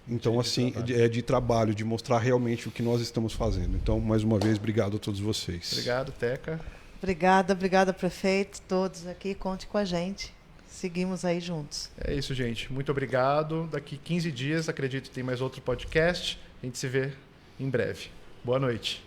Então, assim, de trabalho, de mostrar realmente o que nós estamos fazendo. Então, mais uma vez, obrigado a todos vocês. Obrigado, Teca. Obrigada, prefeito, todos aqui, conte com a gente. Seguimos aí juntos. É isso, gente. Muito obrigado. Daqui 15 dias, acredito que tem mais outro podcast. A gente se vê em breve. Boa noite.